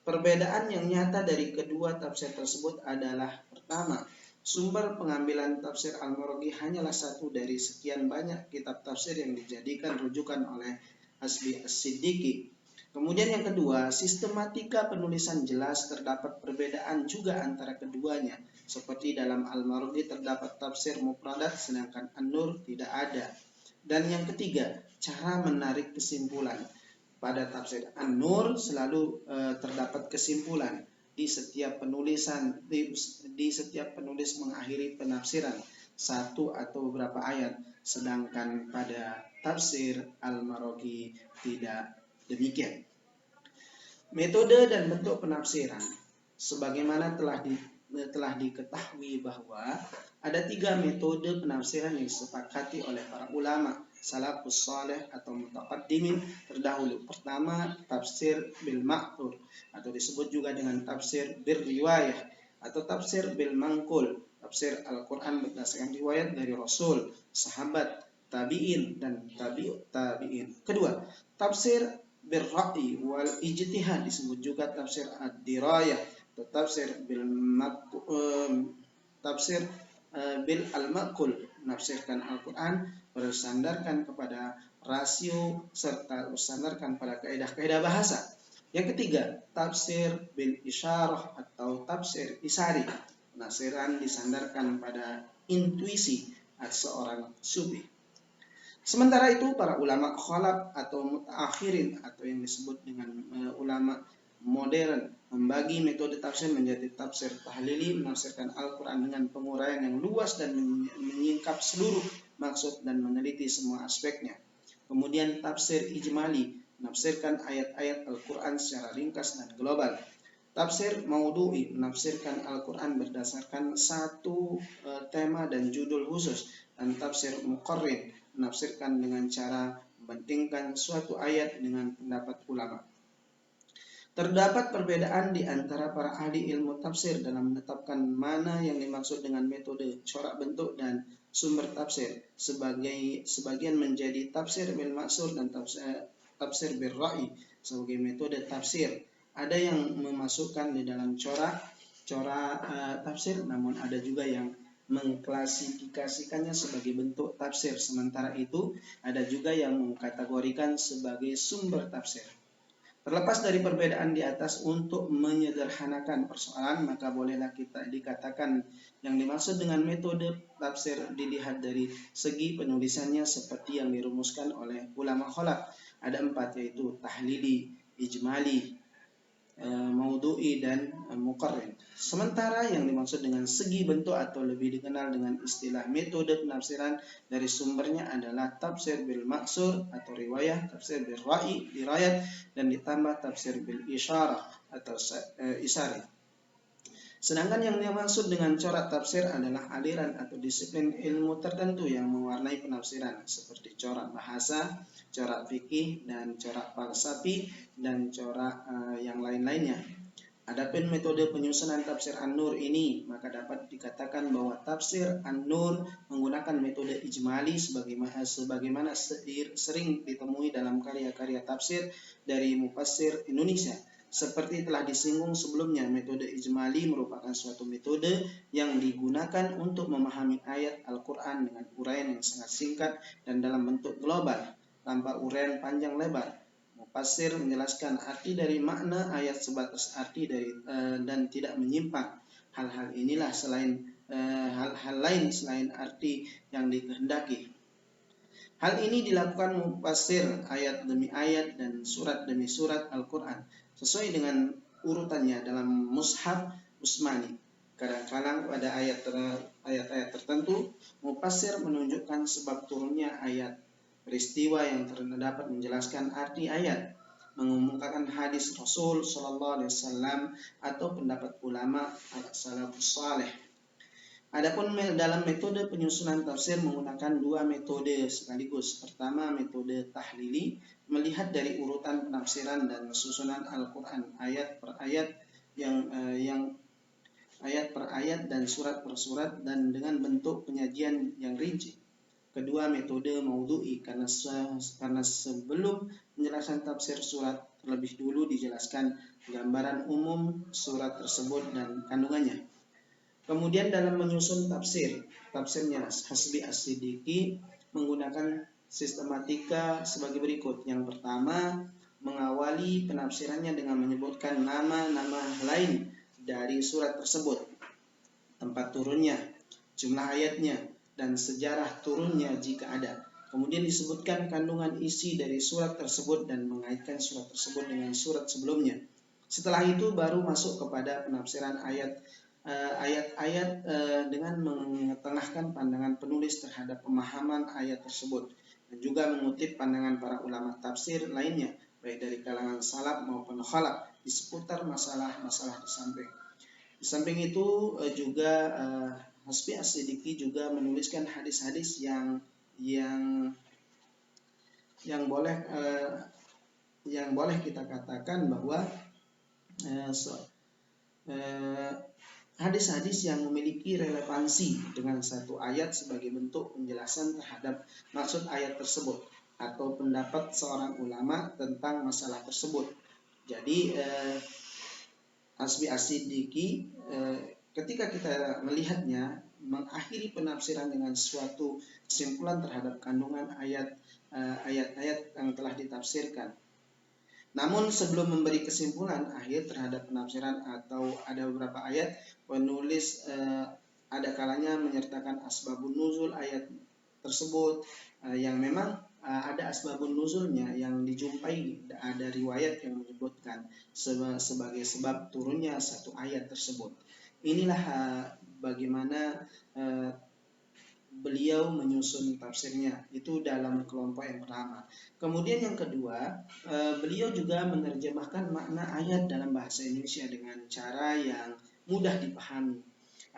Perbedaan yang nyata dari kedua tafsir tersebut adalah: pertama, sumber pengambilan tafsir Al-Maraghi hanyalah satu dari sekian banyak kitab tafsir yang dijadikan rujukan oleh Hasbi As-Siddiqi. Kemudian yang kedua, sistematika penulisan jelas terdapat perbedaan juga antara keduanya. Seperti dalam Al-Maraghi terdapat tafsir mufradat, sedangkan An-Nur tidak ada. Dan yang ketiga, cara menarik kesimpulan. Pada tafsir An-Nur selalu terdapat kesimpulan di setiap penulisan, di setiap penulis mengakhiri penafsiran satu atau beberapa ayat, sedangkan pada tafsir Al-Maraghi tidak demikian. Metode dan bentuk penafsiran. Sebagaimana telah diketahui bahwa ada 3 metode penafsiran yang disepakati oleh para ulama salafus saleh atau mutaqaddimin terdahulu. Pertama, tafsir bil ma'thur atau disebut juga dengan tafsir bil riwayah atau tafsir bil manqul, tafsir Al-Quran berdasarkan riwayat dari Rasul, sahabat, tabi'in, dan tabi'ut tabi'in. Kedua, tafsir bil ra'i wal ijtihad disebut juga tafsir ad-dirayah atau tafsir bil al-maqul, menafsirkan Al-Quran bersandarkan kepada rasio serta bersandarkan pada kaidah-kaidah bahasa. Yang ketiga, tafsir bil isyarah atau tafsir isari, penafsiran disandarkan pada intuisi seorang sufi. Sementara itu, para ulama khalaf atau mutaakhirin atau yang disebut dengan ulama modern membagi metode tafsir menjadi tafsir tahlili, menafsirkan Al-Quran dengan penguraian yang luas dan menyingkap seluruh maksud dan meneliti semua aspeknya. Kemudian tafsir ijmali, menafsirkan ayat-ayat Al-Quran secara ringkas dan global. Tafsir maudhu'i, menafsirkan Al-Quran berdasarkan satu tema dan judul khusus. Dan tafsir muqarrin, menafsirkan dengan cara membandingkan suatu ayat dengan pendapat ulama. Terdapat perbedaan di antara para ahli ilmu tafsir dalam menetapkan mana yang dimaksud dengan metode corak bentuk dan sumber tafsir. Sebagian menjadi tafsir bil maksur dan tafsir bil ra'i sebagai metode tafsir. Ada yang memasukkan di dalam corak tafsir, namun ada juga yang mengklasifikasikannya sebagai bentuk tafsir. Sementara itu, ada juga yang mengkategorikan sebagai sumber tafsir. Terlepas dari perbedaan di atas, untuk menyederhanakan persoalan, maka bolehlah kita dikatakan yang dimaksud dengan metode tafsir dilihat dari segi penulisannya seperti yang dirumuskan oleh ulama khalaf. Ada 4, yaitu tahlili, ijmali, maudhu'i dan muqarrin. Sementara yang dimaksud dengan segi bentuk atau lebih dikenal dengan istilah metode penafsiran dari sumbernya adalah tafsir bil maksur atau riwayah, tafsir bil ra'i, dirayat, dan ditambah tafsir bil isyarah atau isari. Sedangkan yang dimaksud dengan corak tafsir adalah aliran atau disiplin ilmu tertentu yang mewarnai penafsiran seperti corak bahasa, corak fikih, dan corak falsafi, dan corak yang lain-lainnya. Adapun metode penyusunan tafsir An-Nur ini, maka dapat dikatakan bahwa tafsir An-Nur menggunakan metode ijmali sebagaimana sering ditemui dalam karya-karya tafsir dari mufassir Indonesia. Seperti telah disinggung sebelumnya, metode ijmali merupakan suatu metode yang digunakan untuk memahami ayat Al-Quran dengan uraian yang sangat singkat dan dalam bentuk global, tanpa uraian panjang lebar. Mufassir menjelaskan arti dari makna ayat sebatas arti dari dan tidak menyimpang. Hal-hal inilah hal-hal lain selain arti yang dikehendaki. Hal ini dilakukan mufassir ayat demi ayat dan surat demi surat Al-Quran sesuai dengan urutannya dalam mushaf Utsmani. Kadang-kadang pada ayat-ayat tertentu, mufassir menunjukkan sebab turunnya ayat, peristiwa yang terdapat menjelaskan arti ayat, mengumumkan hadis Rasul Shallallahu Alaihi Wasallam atau pendapat ulama salafus saleh. Adapun dalam metode penyusunan tafsir menggunakan dua metode sekaligus. Pertama, metode tahlili, melihat dari urutan penafsiran dan susunan Al-Quran ayat per ayat ayat per ayat dan surat per surat dan dengan bentuk penyajian yang rinci. Kedua, metode maudhu'i, karena sebelum penjelasan tafsir surat terlebih dulu dijelaskan gambaran umum surat tersebut dan kandungannya. Kemudian dalam menyusun tafsirnya Hasbi As-Siddiqi menggunakan sistematika sebagai berikut. Yang pertama, mengawali penafsirannya dengan menyebutkan nama-nama lain dari surat tersebut, tempat turunnya, jumlah ayatnya, dan sejarah turunnya jika ada. Kemudian disebutkan kandungan isi dari surat tersebut dan mengaitkan surat tersebut dengan surat sebelumnya. Setelah itu baru masuk kepada penafsiran ayat-ayat dengan mengetengahkan pandangan penulis terhadap pemahaman ayat tersebut dan juga mengutip pandangan para ulama tafsir lainnya baik dari kalangan salaf maupun khalaf di seputar masalah-masalah di samping. Di samping itu juga Hasbi As-Siddiqi juga menuliskan hadis-hadis yang boleh kita katakan bahwa hadis-hadis yang memiliki relevansi dengan satu ayat sebagai bentuk penjelasan terhadap maksud ayat tersebut atau pendapat seorang ulama tentang masalah tersebut. Jadi Hasbi As-Siddiqi ketika kita melihatnya mengakhiri penafsiran dengan suatu kesimpulan terhadap kandungan ayat-ayat yang telah ditafsirkan. Namun sebelum memberi kesimpulan akhir terhadap penafsiran atau ada beberapa ayat, penulis ada kalanya menyertakan asbabun nuzul ayat tersebut yang memang ada asbabun nuzulnya yang dijumpai, ada riwayat yang menyebutkan sebagai sebab turunnya satu ayat tersebut. Inilah bagaimana beliau menyusun tafsirnya, itu dalam kelompok yang pertama. Kemudian yang kedua, beliau juga menerjemahkan makna ayat dalam bahasa Indonesia dengan cara yang mudah dipahami,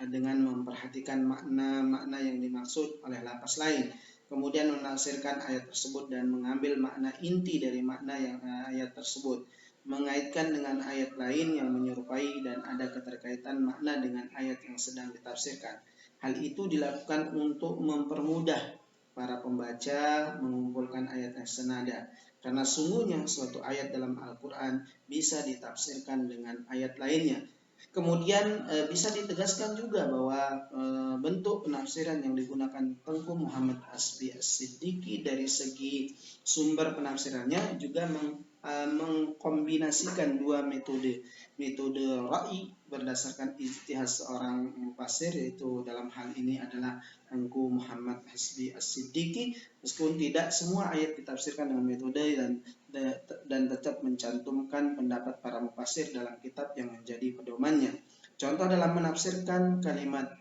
dengan memperhatikan makna-makna yang dimaksud oleh lapas lain. Kemudian menafsirkan ayat tersebut dan mengambil makna inti dari makna yang ayat tersebut, mengaitkan dengan ayat lain yang menyerupai dan ada keterkaitan makna dengan ayat yang sedang ditafsirkan. Hal itu dilakukan untuk mempermudah para pembaca mengumpulkan ayat yang senada. Karena sungguhnya suatu ayat dalam Al-Quran bisa ditafsirkan dengan ayat lainnya. Kemudian bisa ditegaskan juga bahwa bentuk penafsiran yang digunakan Tengku Muhammad Hasbi As-Siddiqi dari segi sumber penafsirannya juga mengkombinasikan dua metode ra'i berdasarkan ijtihad seorang mufassir, yaitu dalam hal ini adalah Engku Muhammad Hasbi As-Siddiqi, meskipun tidak semua ayat ditafsirkan dengan metode dan tetap mencantumkan pendapat para mufassir dalam kitab yang menjadi pedomannya. Contoh dalam menafsirkan kalimat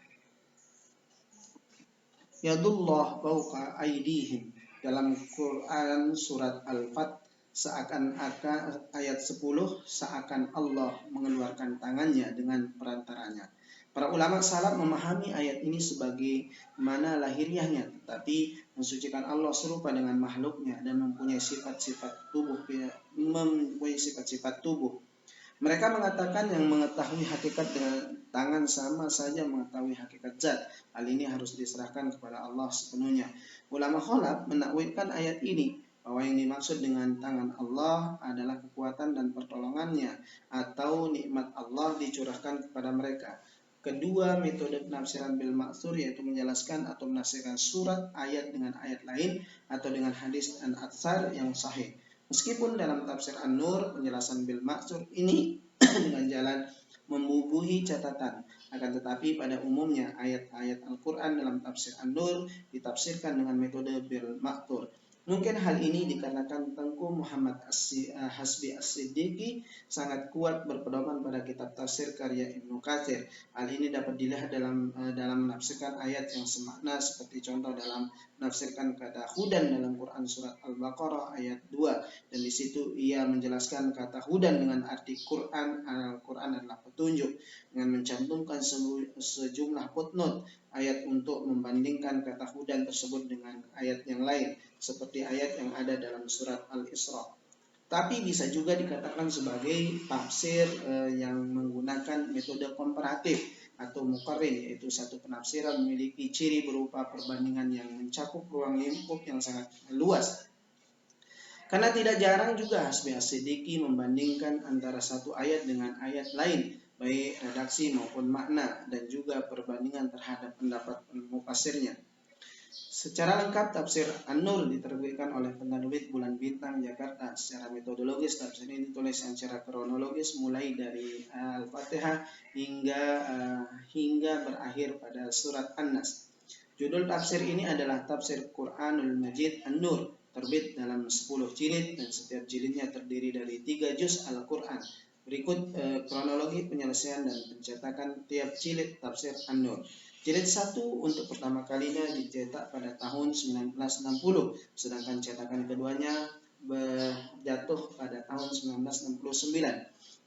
Yadullah fawqa aydihim dalam Quran surat Al-Fat, seakan-akan ayat 10, seakan Allah mengeluarkan tangannya dengan perantaranya. Para ulama salaf memahami ayat ini sebagai mana lahiriahnya, tetapi mensucikan Allah serupa dengan makhluknya dan mempunyai sifat-sifat tubuh. Mereka mengatakan yang mengetahui hakikat dengan tangan sama saja mengetahui hakikat zat. Hal ini harus diserahkan kepada Allah sepenuhnya. Ulama khalaf menakwilkan ayat ini bahwa yang dimaksud dengan tangan Allah adalah kekuatan dan pertolongannya atau nikmat Allah dicurahkan kepada mereka. Kedua metode penafsiran bil ma'tsur, yaitu menjelaskan atau menafsirkan surat ayat dengan ayat lain atau dengan hadis dan atsar yang sahih. Meskipun dalam tafsir An-Nur penjelasan bil ma'tsur ini dengan jalan membubuhi catatan, akan tetapi pada umumnya ayat-ayat Al-Quran dalam tafsir An-Nur ditafsirkan dengan metode bil ma'tsur. Mungkin hal ini dikarenakan Tengku Muhammad Hasbi As-Siddiqi sangat kuat berpedoman pada kitab tafsir karya Ibnu Katsir. Hal ini dapat dilihat dalam menafsirkan ayat yang semakna, seperti contoh dalam menafsirkan kata hudan dalam Quran surat Al-Baqarah ayat 2, dan di situ ia menjelaskan kata hudan dengan arti Quran. Al-Quran adalah petunjuk, dengan mencantumkan sejumlah footnote ayat untuk membandingkan kata hudan tersebut dengan ayat yang lain, seperti ayat yang ada dalam surat Al-Isra. Tapi bisa juga dikatakan sebagai tafsir yang menggunakan metode komparatif atau muqarrin, yaitu satu penafsiran memiliki ciri berupa perbandingan yang mencakup ruang lingkup yang sangat luas. Karena tidak jarang juga Hasbi As-Siddiqi membandingkan antara satu ayat dengan ayat lain, baik redaksi maupun makna, dan juga perbandingan terhadap pendapat mufassirnya. Secara lengkap tafsir An-Nur diterbitkan oleh penerbit Bulan Bintang Jakarta. Secara metodologis tafsir ini ditulis secara kronologis mulai dari Al-Fatihah hingga berakhir pada surat An-Nas. Judul tafsir ini adalah Tafsir Quranul Majid An-Nur, terbit dalam 10 jilid dan setiap jilidnya terdiri dari 3 juz Al-Quran. Berikut kronologi penyelesaian dan pencetakan tiap jilid tafsir An-Nur. Jilid 1 untuk pertama kalinya dicetak pada tahun 1960, sedangkan cetakan keduanya jatuh pada tahun 1969.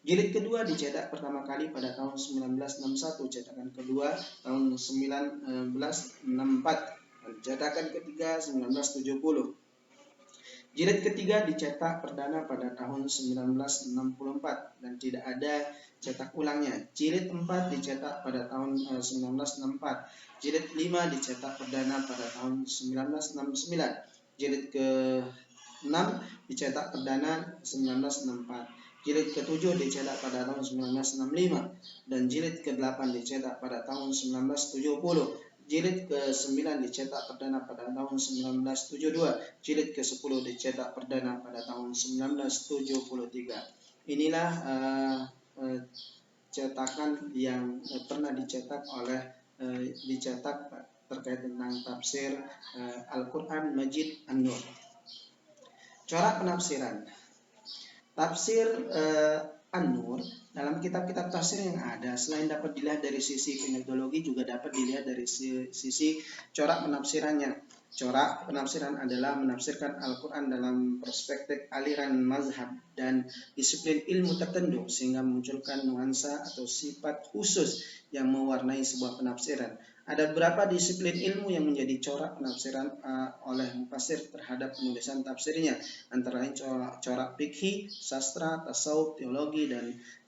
Jilid kedua dicetak pertama kali pada tahun 1961, cetakan kedua tahun 1964, dan cetakan ketiga 1970. Jilid ketiga dicetak perdana pada tahun 1964 dan tidak ada cetak ulangnya. Jilid 4 dicetak pada tahun 1964. Jilid 5 dicetak perdana pada tahun 1969. Jilid ke-6 dicetak perdana 1964. Jilid ke-7 dicetak pada tahun 1965 dan jilid ke-8 dicetak pada tahun 1970. Jilid ke-9 dicetak perdana pada tahun 1972. Jilid ke-10 dicetak perdana pada tahun 1973. Inilah cetakan yang pernah dicetak terkait tentang tafsir Al-Quran Majid An-Nur. Corak penafsiran tafsir An-Nur dalam kitab-kitab tafsir yang ada, selain dapat dilihat dari sisi metodologi, juga dapat dilihat dari sisi corak penafsirannya. Corak penafsiran adalah menafsirkan Al-Quran dalam perspektif aliran mazhab dan disiplin ilmu tertentu, sehingga memunculkan nuansa atau sifat khusus yang mewarnai sebuah penafsiran. Ada beberapa disiplin ilmu yang menjadi corak penafsiran oleh mufassir terhadap penulisan tafsirnya, antara lain corak fikih, sastra, tasawuf, teologi,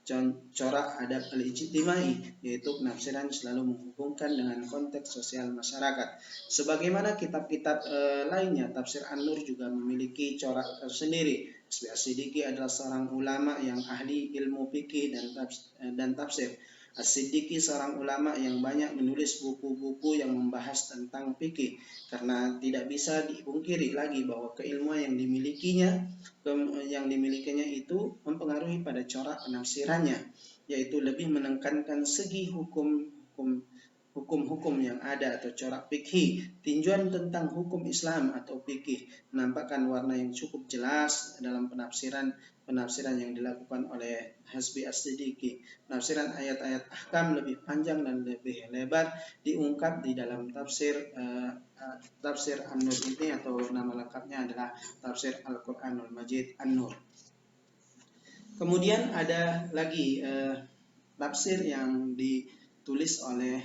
dan corak adab al-ijtimai, yaitu penafsiran selalu menghubungkan dengan konteks sosial masyarakat. Sebagaimana kitab-kitab lainnya, tafsir An-Nur juga memiliki corak tersendiri. Hasbi As-Siddiqi adalah seorang ulama yang ahli ilmu fikih dan tafsir. As-Siddiqi seorang ulama yang banyak menulis buku-buku yang membahas tentang fikih, karena tidak bisa dipungkiri lagi bahwa keilmuan yang dimilikinya itu mempengaruhi pada corak penafsirannya, yaitu lebih menekankan segi hukum-hukum yang ada atau corak fikih. Tinjauan tentang hukum Islam atau fikih menampakkan warna yang cukup jelas dalam penafsiran yang dilakukan oleh Hasbi As-Siddiqi. Penafsiran ayat-ayat ahkam lebih panjang dan lebih lebar diungkap di dalam tafsir An-Nur ini, atau nama lengkapnya adalah Tafsir Al-Quranul Majid An-Nur. Kemudian ada lagi tafsir yang ditulis oleh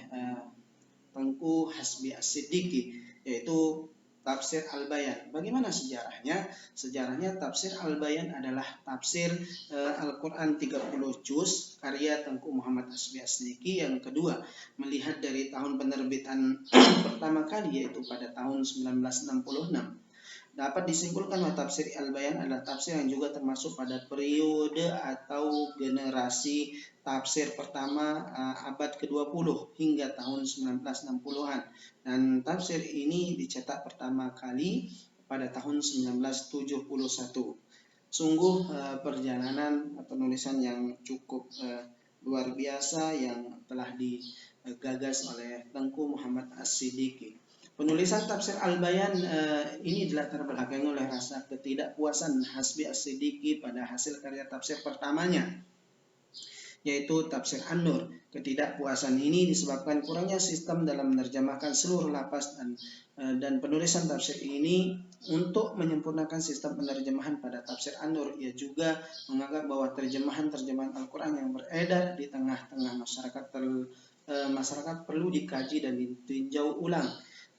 Tengku Hasbi As-Siddiqi, yaitu Tafsir Al-Bayan. Bagaimana sejarahnya? Sejarahnya Tafsir Al-Bayan adalah tafsir Al-Quran 30 juz karya Tengku Muhammad Hasbi As-Siddiqi yang kedua, melihat dari tahun penerbitan pertama kali, yaitu pada tahun 1966. Dapat disimpulkan bahwa tafsir Al-Bayan adalah tafsir yang juga termasuk pada periode atau generasi tafsir pertama abad ke-20 hingga tahun 1960-an. Dan tafsir ini dicetak pertama kali pada tahun 1971. Sungguh perjalanan penulisan yang cukup luar biasa yang telah digagas oleh Tengku Muhammad As-Siddiqi. Penulisan tafsir Al-Bayan ini dilatar belakangi oleh rasa ketidakpuasan Hasbi As-Siddiqi pada hasil karya tafsir pertamanya, yaitu Tafsir An-Nur. Ketidakpuasan ini disebabkan kurangnya sistem dalam menerjemahkan seluruh lafaz dan penulisan tafsir ini untuk menyempurnakan sistem penerjemahan pada Tafsir An-Nur. Ia juga menganggap bahwa terjemahan Al-Quran yang beredar di tengah-tengah masyarakat perlu dikaji dan ditinjau ulang.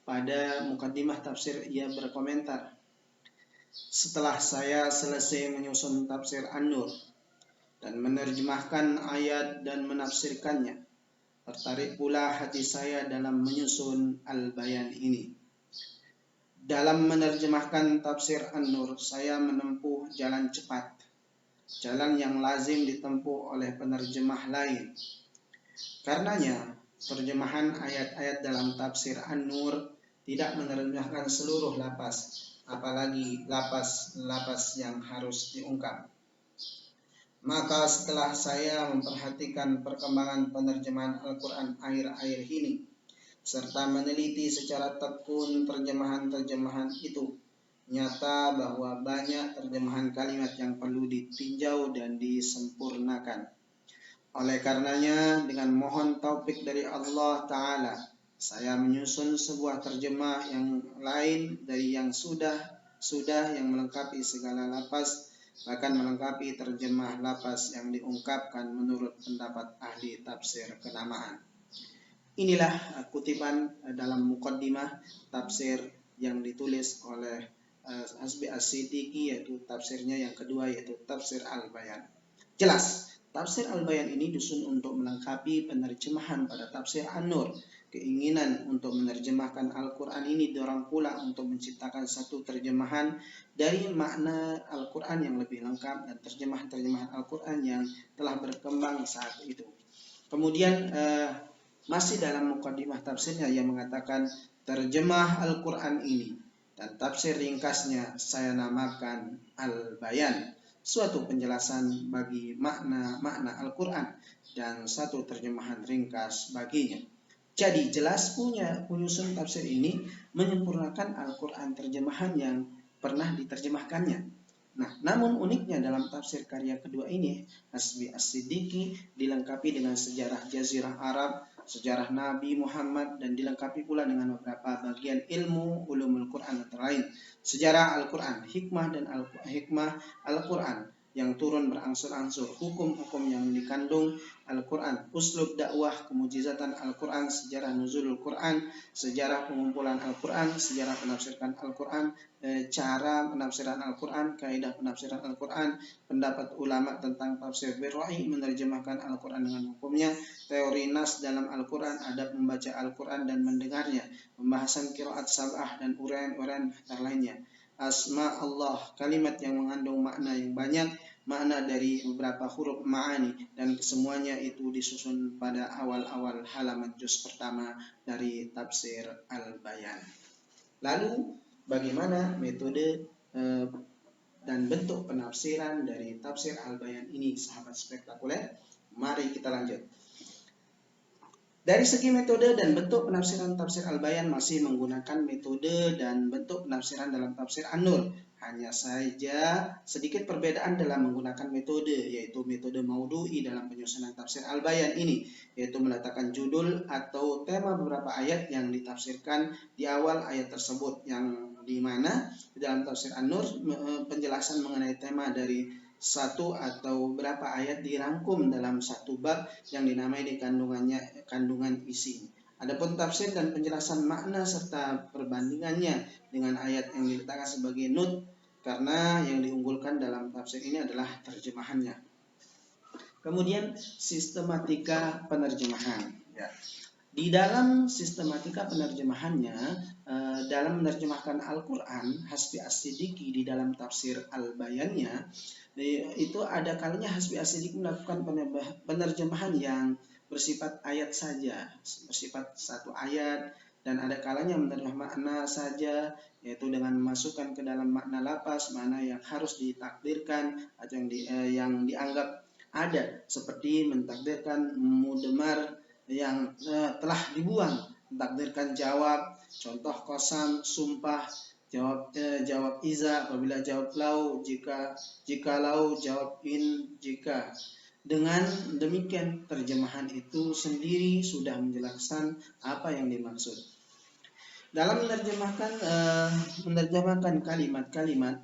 Pada mukaddimah tafsir ia berkomentar, "Setelah saya selesai menyusun tafsir An-Nur dan menerjemahkan ayat dan menafsirkannya, tertarik pula hati saya dalam menyusun Al-Bayan ini. Dalam menerjemahkan tafsir An-Nur, saya menempuh jalan cepat, jalan yang lazim ditempuh oleh penerjemah lain. Karenanya, terjemahan ayat-ayat dalam tafsir An-Nur tidak menerjemahkan seluruh lafaz, apalagi lafaz yang harus diungkap. Maka setelah saya memperhatikan perkembangan penerjemahan Al-Quran akhir-akhir ini, serta meneliti secara tekun terjemahan-terjemahan itu, nyata bahwa banyak terjemahan kalimat yang perlu ditinjau dan disempurnakan. Oleh karenanya, dengan mohon taufik dari Allah Ta'ala, saya menyusun sebuah terjemah yang lain dari yang sudah yang melengkapi segala lafaz, bahkan melengkapi terjemah lafaz yang diungkapkan menurut pendapat ahli tafsir kenamaan." Inilah kutipan dalam mukaddimah tafsir yang ditulis oleh Hasbi As-Siddiqi, yaitu tafsirnya yang kedua, yaitu Tafsir Al-Bayan. Jelas, Tafsir Al-Bayan ini disusun untuk melengkapi penerjemahan pada Tafsir An-Nur. Keinginan untuk menerjemahkan Al-Quran ini dorang pula untuk menciptakan satu terjemahan dari makna Al-Quran yang lebih lengkap dan terjemahan Al-Quran yang telah berkembang saat itu. Kemudian masih dalam mukaddimah tafsirnya yang mengatakan, terjemah Al-Quran ini dan tafsir ringkasnya saya namakan Al-Bayan, suatu penjelasan bagi makna Al-Quran dan satu terjemahan ringkas baginya. Jadi jelas penyusun tafsir ini menyempurnakan Al-Quran terjemahan yang pernah diterjemahkannya. Nah, namun uniknya dalam tafsir karya kedua ini, Hasbi As-Siddiqi dilengkapi dengan sejarah Jazirah Arab, sejarah Nabi Muhammad, dan dilengkapi pula dengan beberapa bagian ilmu ulumul Quran antara lain sejarah Al-Quran, hikmah Al-Quran yang turun berangsur-angsur, hukum-hukum yang dikandung Al-Quran, uslub dakwah, kemujizatan Al-Quran, sejarah nuzulul Quran, sejarah pengumpulan Al-Quran, sejarah penafsiran Al-Quran, cara penafsiran Al-Quran, kaidah penafsiran Al-Quran, pendapat ulama tentang tafsir birra'i, menerjemahkan Al-Quran dengan hukumnya, teori nas dalam Al-Quran, adab membaca Al-Quran dan mendengarnya, pembahasan qiraat sab'ah dan uraian-uraian lainnya, asma Allah, kalimat yang mengandung makna yang banyak, makna dari beberapa huruf ma'ani, dan kesemuanya itu disusun pada awal-awal halaman juz pertama dari tafsir Al-Bayan. Lalu bagaimana metode dan bentuk penafsiran dari tafsir Al-Bayan ini, sahabat spektakuler? Mari kita lanjut. Dari segi metode dan bentuk penafsiran tafsir Al-Bayan masih menggunakan metode dan bentuk penafsiran dalam tafsir An-Nur. Hanya saja sedikit perbedaan dalam menggunakan metode, yaitu metode maudu'i dalam penyusunan tafsir Al-Bayan ini, yaitu meletakkan judul atau tema beberapa ayat yang ditafsirkan di awal ayat tersebut, yang dimana di dalam tafsir An-Nur penjelasan mengenai tema dari satu atau berapa ayat dirangkum dalam satu bab yang dinamai di kandungan isi. Adapun tafsir dan penjelasan makna serta perbandingannya dengan ayat yang diletakkan sebagai nut, karena yang diunggulkan dalam tafsir ini adalah terjemahannya. Kemudian sistematika penerjemahan. Ya. Di dalam sistematika penerjemahannya, dalam menerjemahkan Al-Quran, Hasbi As-Siddiqi di dalam tafsir Al-Bayannya, itu ada kalanya Hasbi As-Siddiqi melakukan penerjemahan yang bersifat ayat saja, bersifat satu ayat, dan ada kalanya menerjemah makna saja, yaitu dengan memasukkan ke dalam makna lapas, mana yang harus ditakdirkan atau yang dianggap ada, seperti mentakdirkan mudmar yang telah dibuang, mentakdirkan jawab, contoh kosam, sumpah, jawab iza apabila jawab lau, jika lau, jawab in jika. Dengan demikian terjemahan itu sendiri sudah menjelaskan apa yang dimaksud. Dalam menerjemahkan kalimat-kalimat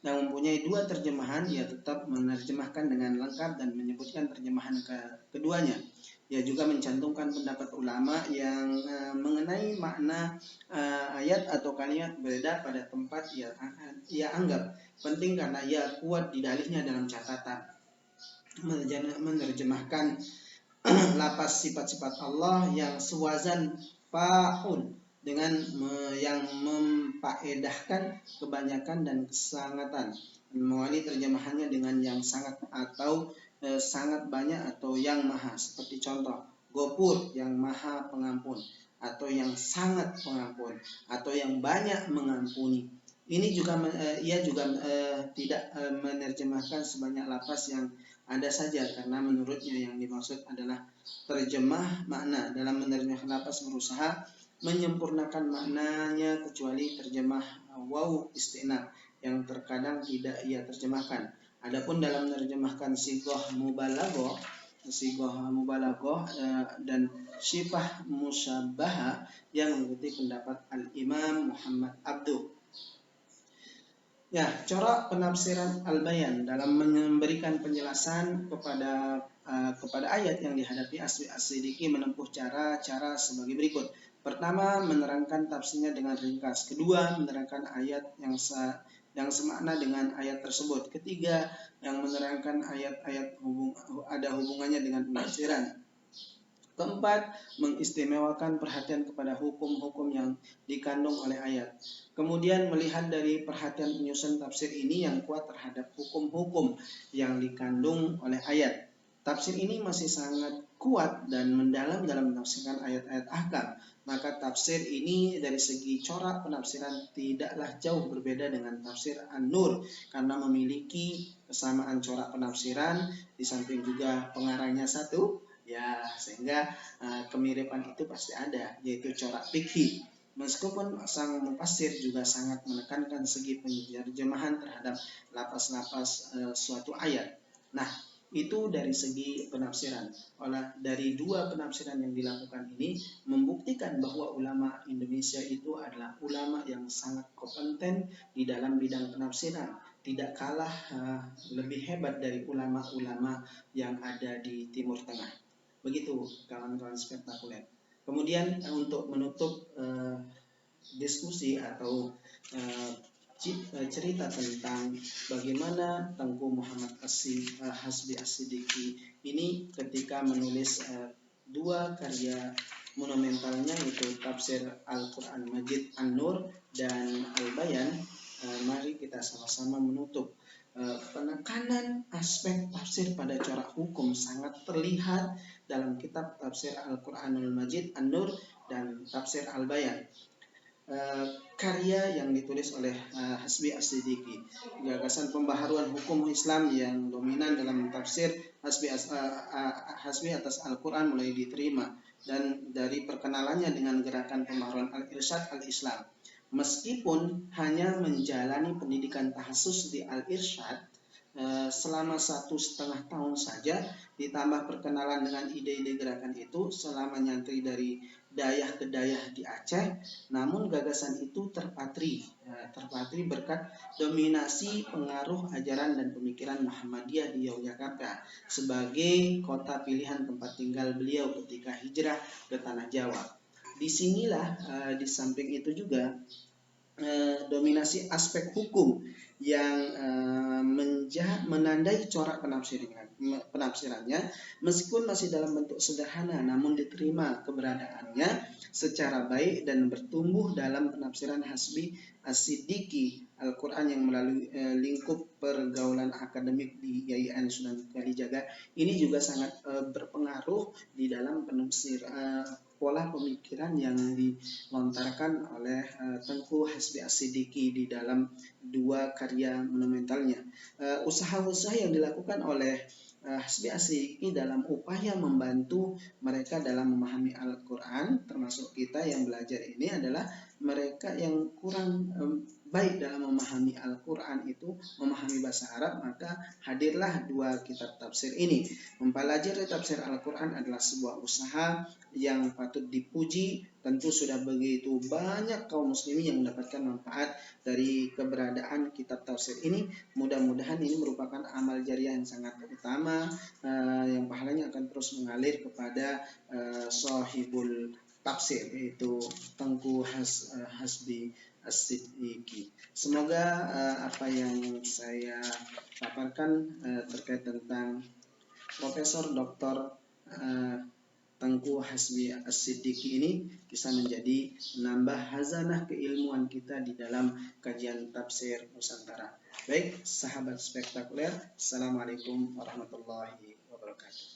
yang mempunyai dua terjemahan, ia tetap menerjemahkan dengan lengkap dan menyebutkan terjemahan keduanya. Ia juga mencantumkan pendapat ulama yang mengenai makna ayat atau kalimat berbeda pada tempat ia anggap penting, karena ia kuat di dalihnya dalam catatan. Menerjemahkan lapas sifat-sifat Allah yang sewazan fa'ul dengan yang mempaedahkan kebanyakan dan kesangatan, mewali terjemahannya dengan yang sangat atau sangat banyak atau yang maha, seperti contoh Gopur yang maha pengampun, atau yang sangat pengampun, atau yang banyak mengampuni. Ini juga ia juga tidak menerjemahkan sebanyak lapas yang ada saja, karena menurutnya yang dimaksud adalah terjemah makna. Dalam menerjemahkan lapas berusaha menyempurnakan maknanya, kecuali terjemah waw istinaf yang terkadang tidak ia terjemahkan. Adapun dalam menerjemahkan sigoh mubalaghah dan syifah musyabbahah yang mengikuti pendapat Al-Imam Muhammad Abduh. Ya, corak penafsiran Al-Bayan dalam memberikan penjelasan kepada ayat yang dihadapi As-Siddiqi menempuh cara-cara sebagai berikut. Pertama, menerangkan tafsirnya dengan ringkas. Kedua, menerangkan ayat yang semakna dengan ayat tersebut. Ketiga, yang menerangkan ayat-ayat ada hubungannya dengan penafsiran. Keempat, mengistimewakan perhatian kepada hukum-hukum yang dikandung oleh ayat. Kemudian melihat dari perhatian penyusun tafsir ini yang kuat terhadap hukum-hukum yang dikandung oleh ayat. Tafsir ini masih sangat kuat dan mendalam dalam menafsirkan ayat-ayat ahkam. Maka tafsir ini dari segi corak penafsiran tidaklah jauh berbeda dengan tafsir An-Nur, karena memiliki kesamaan corak penafsiran, di samping juga pengarangnya satu, ya, sehingga kemiripan itu pasti ada, yaitu corak fikih. Meskipun sang mufassir juga sangat menekankan segi penerjemahan terhadap lapas-lapas suatu ayat. Nah, itu dari segi penafsiran. Dari dua penafsiran yang dilakukan ini membuktikan bahwa ulama Indonesia itu adalah ulama yang sangat kompeten di dalam bidang penafsiran, tidak kalah lebih hebat dari ulama-ulama yang ada di Timur Tengah. Begitu kawan-kawan spektakuler. Kemudian untuk menutup diskusi atau cerita tentang bagaimana Tengku Muhammad Hasbi As-Siddiqi ini ketika menulis dua karya monumentalnya, yaitu tafsir Al-Quran Majid An-Nur dan Al-Bayan. Mari kita sama-sama menutup penekanan aspek tafsir pada corak hukum sangat terlihat dalam kitab tafsir Al-Quranul Majid An-Nur dan tafsir Al-Bayan, karya yang ditulis oleh Hasbi As-Siddiqi. Gagasan pembaharuan hukum Islam yang dominan dalam tafsir Hasbi atas Al-Quran mulai diterima dan dari perkenalannya dengan gerakan pembaharuan Al-Irsyad Al-Islam. Meskipun hanya menjalani pendidikan tahassus di Al-Irsyad selama 1,5 tahun saja, ditambah perkenalan dengan ide-ide gerakan itu selama nyantri dari dayah ke dayah di Aceh, namun gagasan itu terpatri berkat dominasi pengaruh ajaran dan pemikiran Muhammadiyah di Yogyakarta sebagai kota pilihan tempat tinggal beliau ketika hijrah ke tanah Jawa. Disinilah di samping itu juga dominasi aspek hukum yang menandai corak penafsirannya, meskipun masih dalam bentuk sederhana, namun diterima keberadaannya secara baik dan bertumbuh dalam penafsiran Hasbi As-Siddiqi Al-Quran yang melalui lingkup pergaulan akademik di YIN Sunan Kalijaga. Ini juga sangat berpengaruh di dalam penafsir pola pemikiran yang dilontarkan oleh Tengku Hasbi As-Siddiqi di dalam dua karya monumentalnya. Usaha-usaha yang dilakukan oleh Hasbi As-Siddiqi dalam upaya membantu mereka dalam memahami Al-Quran, termasuk kita yang belajar ini, adalah mereka yang kurang baik dalam memahami Al-Quran itu, memahami bahasa Arab, maka hadirlah dua kitab tafsir ini. Mempelajari tafsir Al-Quran adalah sebuah usaha yang patut dipuji. Tentu sudah begitu banyak kaum muslimin yang mendapatkan manfaat dari keberadaan kitab tafsir ini. Mudah-mudahan ini merupakan amal jariah yang sangat utama, yang pahalanya akan terus mengalir kepada sahibul tafsir, yaitu Tengku Hasbi As-Siddiqi. Semoga apa yang saya paparkan terkait tentang Profesor Dr. Tengku Hasbi As-Siddiqi ini bisa menjadi menambah hazanah keilmuan kita di dalam kajian tafsir Nusantara. Baik, sahabat spektakuler, Assalamualaikum warahmatullahi wabarakatuh.